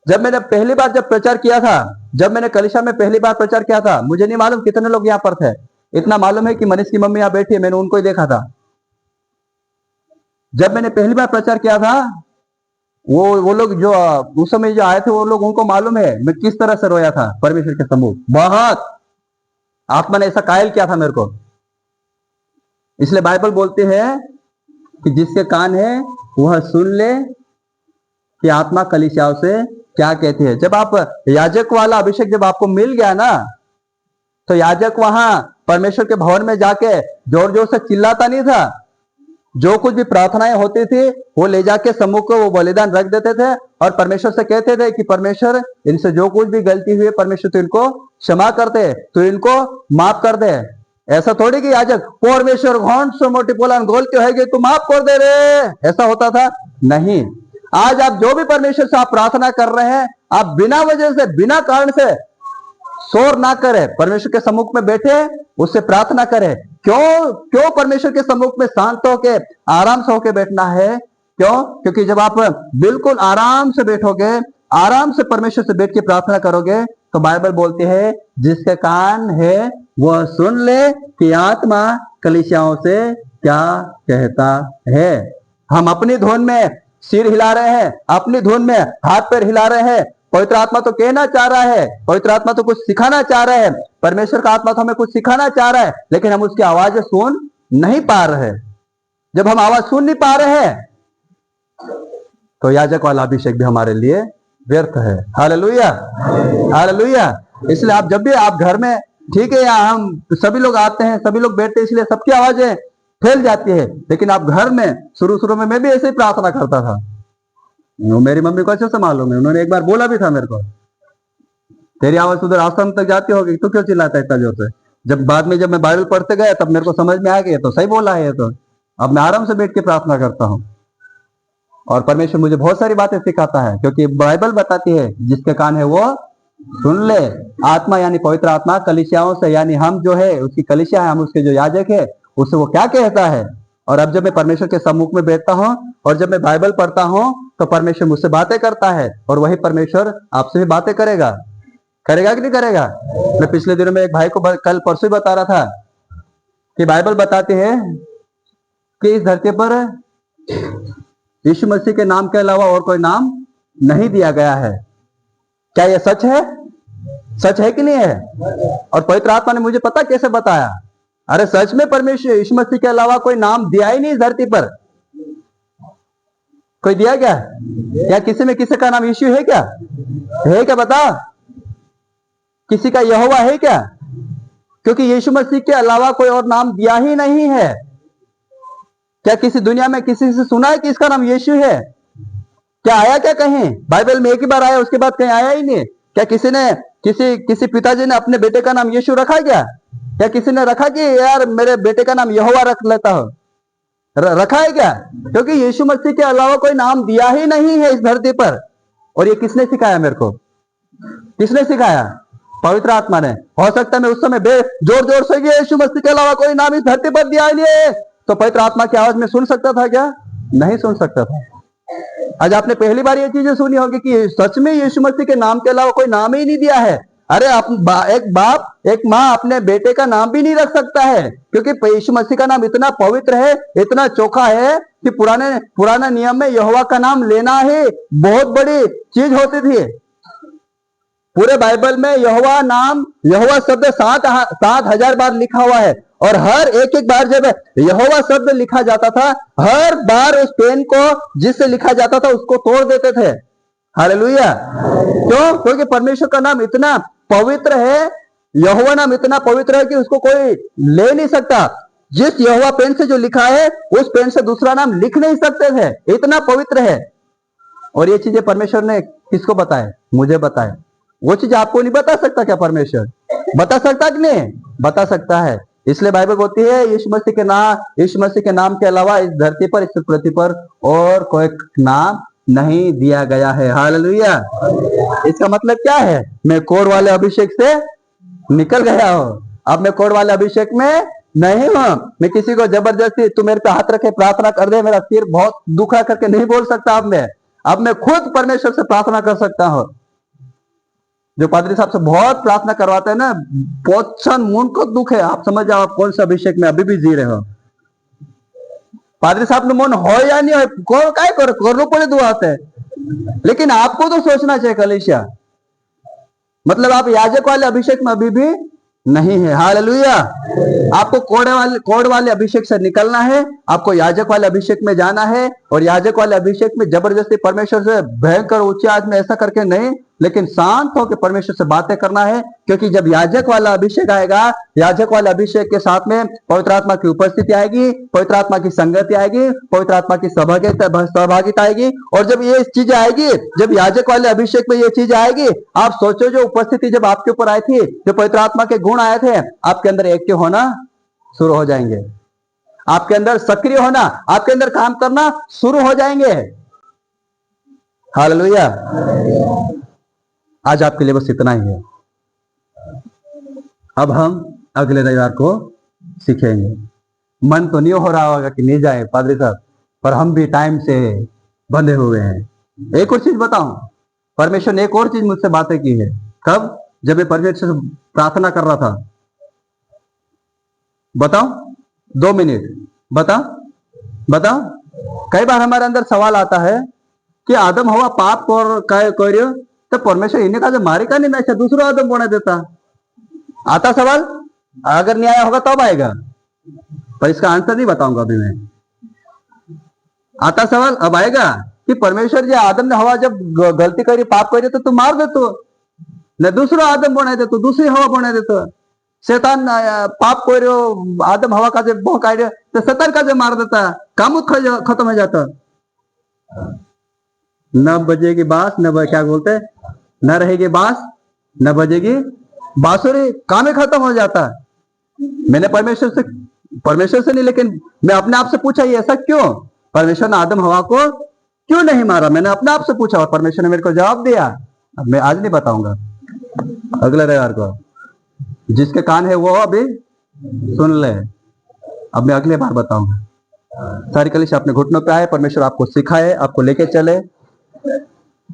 जब मैंने पहली बार जब प्रचार किया था, जब मैंने कलीसिया में पहली बार प्रचार किया था, मुझे नहीं मालूम कितने लोग यहाँ पर थे, इतना मालूम है कि मनीष की मम्मी यहाँ बैठी है, मैंने उनको ही देखा था। जब मैंने पहली बार प्रचार किया था, वो लोग जो उस समय जो आए थे, वो लोग, उनको मालूम है मैं किस तरह से रोया था परमेश्वर के सम्मुख। बहुत आत्मा ने ऐसा कायल किया था मेरे को। इसलिए बाइबल बोलती है कि जिसके कान है वह सुन ले कि आत्मा कलीसियाओं से क्या कहती है। जब आप याजक वाला अभिषेक जब आपको मिल गया ना, तो याजक वहां परमेश्वर के भवन में जाके जोर जोर से चिल्लाता नहीं था, जो कुछ भी प्रार्थनाएं होती थी वो ले जाके सम्मुख को वो बलिदान रख देते थे और परमेश्वर से कहते थे कि परमेश्वर इनसे जो कुछ भी गलती हुई है परमेश्वर तो इनको क्षमा कर दे, तो इनको माफ कर दे। ऐसा थोड़ी कि याजक परमेश्वर घोंट से मोटी पोलान गलती है तू माफ कर दे रे, ऐसा होता था नहीं। आज आप जो भी परमेश्वर से आप प्रार्थना कर रहे हैं, आप बिना वजह से बिना कारण से शोर ना करे, परमेश्वर के सम्मुख में बैठे उससे प्रार्थना करे। क्यों परमेश्वर के सम्मुख में शांत होके आराम से होके बैठना है? क्यों? क्योंकि जब आप बिल्कुल आराम से बैठोगे, आराम से परमेश्वर से बैठ के प्रार्थना करोगे, तो बाइबल बोलती है जिसके कान है वह सुन ले कि आत्मा कलीसियाओं से क्या कहता है। हम अपनी धुन में सिर हिला रहे हैं, अपनी धुन में हाथ पैर हिला रहे हैं, पवित्र आत्मा तो कहना चाह रहा है, पवित्र आत्मा तो कुछ सिखाना चाह रहा है, परमेश्वर का आत्मा तो हमें कुछ सिखाना चाह रहा है, लेकिन हम उसकी आवाज सुन नहीं पा रहे। जब हम आवाज सुन नहीं पा रहे हैं तो याजक वाला अभिषेक भी हमारे लिए व्यर्थ है। Hallelujah, hallelujah. इसलिए आप जब भी आप घर में, ठीक है, यहाँ हम सभी लोग आते हैं, सभी लोग बैठते हैं, इसलिए सबकी आवाजें फैल जाती है, लेकिन आप घर में शुरू में मैं भी ऐसे ही प्रार्थना करता था। मेरी मम्मी को अच्छे से मालूम है, उन्होंने एक बार बोला भी था मेरे को, तेरी आवाज उधर आश्रम तक जाती होगी, तो क्यों चिल्लाता है इतना जोर से। जब बाद में जब मैं बाइबल पढ़ते गया तब मेरे को समझ में आ गया, तो सही बोला है। तो अब मैं आराम से बैठ के प्रार्थना करता हूँ और परमेश्वर मुझे बहुत सारी बातें सिखाता है, क्योंकि बाइबल बताती है जिसके कान है वो सुन ले। आत्मा यानी पवित्र आत्मा कलीसियाओं से, यानी हम जो है उसकी कलीसिया है, हम उसके जो याजक है, उससे वो क्या कहता है। और अब जब मैं परमेश्वर के सम्मुख में बैठता हूँ और जब मैं बाइबल पढ़ता हूँ तो परमेश्वर मुझसे बातें करता है, और वही परमेश्वर आपसे भी बातें करेगा। करेगा कि नहीं करेगा? मैं पिछले दिनों में एक भाई को कल परसों बता रहा था कि बाइबल बताती है कि इस धरती पर यीशु मसीह के नाम के अलावा और कोई नाम नहीं दिया गया है। क्या यह सच है? सच है कि नहीं है? और पवित्र आत्मा ने मुझे पता कैसे बताया, अरे सच में परमेश्वर यीशु मसीह के अलावा कोई नाम दिया ही नहीं इस धरती पर। कोई दिया क्या? क्या किसी में किसी का नाम यीशु है क्या? है क्या? बता, किसी का यहोवा है क्या? क्योंकि यीशु मसीह के अलावा कोई और नाम दिया ही नहीं है। क्या किसी दुनिया में किसी से सुना है कि इसका नाम यीशु है? क्या आया क्या कहीं? बाइबल में एक ही बार आया, उसके बाद कहीं आया ही नहीं। क्या किसी ने किसी पिताजी ने अपने बेटे का नाम यीशु रखा क्या? क्या किसी ने रखा कि यार मेरे बेटे का नाम यहोवा रख लेता हो? रखा है क्या? क्योंकि यीशु मसीह के अलावा कोई नाम दिया ही नहीं है इस धरती पर। और ये किसने सिखाया मेरे को? किसने सिखाया? पवित्र आत्मा ने। हो सकता है मैं उस समय जोर जोर से यीशु मसीह के अलावा कोई नाम इस धरती पर दिया ही नहीं है, तो पवित्र आत्मा की आवाज में सुन सकता था क्या? नहीं सुन सकता था। आज आपने पहली बार ये चीजें सुनी होगी कि सच में यीशु मसीह के नाम के अलावा कोई नाम ही नहीं दिया है। अरे एक बाप एक माँ अपने बेटे का नाम भी नहीं रख सकता है, क्योंकि यीशु मसीह का नाम इतना पवित्र है, इतना चोखा है कि पुराने नियम में यहोवा का नाम लेना ही बहुत बड़ी चीज होती थी। पूरे बाइबल में यहोवा नाम, यहोवा शब्द 7,000 बार लिखा हुआ है। और हर एक एक बार जब यहोवा शब्द लिखा जाता था, हर बार उस पेन को जिससे लिखा जाता था उसको तोड़ देते थे। हालेलुया। क्यों? क्योंकि परमेश्वर का नाम इतना पवित्र है, यहोवा नाम इतना पवित्र है कि उसको कोई ले नहीं सकता। जिस यहोवा पेन से जो लिखा है, उस पेन से दूसरा नाम लिख नहीं सकते थे, इतना पवित्र है। और ये चीजें परमेश्वर ने किसको बताए? मुझे बताए। वो चीज आपको नहीं बता सकता क्या? परमेश्वर बता सकता कि नहीं? बता सकता है। इसलिए बाइबल बोलती है यीशु मसीह के नाम के अलावा इस धरती पर, इस पृथ्वी पर और कोई नाम नहीं दिया गया है। हालेलुया। इसका मतलब क्या है? मैं कोढ़ वाले अभिषेक से निकल गया हूं। अब मैं कोढ़ वाले अभिषेक में नहीं हूं। मैं किसी को जबरदस्ती तू मेरे पे हाथ रखे प्रार्थना कर दे, मेरा सिर बहुत दुखा करके नहीं बोल सकता। अब मैं खुद परमेश्वर से प्रार्थना कर सकता हूं। जो पादरी साहब से बहुत प्रार्थना करवाते हैं ना, पोचन मुन को दुख है। आप समझ जाओ आप कौन सा अभिषेक में अभी भी जी रहे हो। पादरी साहब ने मन हो या नहीं हो, काय करो पड़े दुआ से। लेकिन आपको तो सोचना चाहिए कलीसिया, मतलब आप याजक वाले अभिषेक में अभी भी नहीं है। हालेलुया। आपको कोढ़ वाले अभिषेक से निकलना है, आपको याजक वाले अभिषेक में जाना है। और याजक वाले अभिषेक में जबरदस्ती परमेश्वर से भयंकर ऊंचे आज में ऐसा करके नहीं, लेकिन शांत होकर परमेश्वर से बातें करना है। क्योंकि जब याजक वाला अभिषेक आएगा, याजक वाले अभिषेक के साथ में पवित्र आत्मा की उपस्थिति आएगी, पवित्र आत्मा की संगति आएगी, पवित्र आत्मा की सहभागिता आएगी। और जब ये चीजें आएगी, जब याजक वाले अभिषेक में ये चीजें आएगी, आप सोचो जो उपस्थिति जब आपके ऊपर आई थी, जो पवित्र आत्मा के गुण आए थे, आपके अंदर एक्टिव होना शुरू हो जाएंगे। आपके अंदर सक्रिय होना, आपके अंदर काम करना शुरू हो जाएंगे। हालेलुया। आज आपके लिए बस इतना ही है। अब हम अगले रविवार को सीखेंगे। मन तो नहीं हो रहा होगा कि नहीं जाए पादरी साहब, पर हम भी टाइम से बंधे हुए हैं। एक और चीज बताऊं, परमेश्वर ने एक और चीज मुझसे बातें की है। कब? जब मैं परमेश्वर से प्रार्थना कर रहा था। बताओ 2 मिनट, बताओ। कई बार हमारे अंदर सवाल आता है कि आदम हवा पाप और करियो तो परमेश्वर इन्हें का जो मारे का नहीं, मैं दूसरा आदम बना देता। आता सवाल? अगर नहीं आया होगा तब आएगा, पर इसका आंसर नहीं बताऊंगा अभी मैं। आता सवाल अब आएगा कि परमेश्वर जी आदम ने हवा जब गलती करी, पाप करी, तो तू मार दे, तो न दूसरा आदम बना दे, तो दूसरी हवा बना दे। तो शैतान पाप करो, आदम हवा का जब भौंका तो शैतान का जब मार देता, काम खत्म हो जाता। न बजेगी बांस, क्या बोलते, न रहेगी बांस, न बजेगी बांसुरी, काम ही खत्म हो जाता। मैंने परमेश्वर से नहीं, लेकिन मैं अपने आप से पूछा ये ऐसा क्यों? परमेश्वर ने आदम हवा को क्यों नहीं मारा? मैंने अपने आप से पूछा और परमेश्वर ने मेरे को जवाब दिया। अब मैं आज नहीं बताऊंगा, अगले रविवार को। जिसके कान है वो अभी सुन ले। अब मैं अगले बार बताऊंगा। सारी कलीसिया अपने घुटनों पे आए, परमेश्वर आपको सिखाए, आपको लेके चले।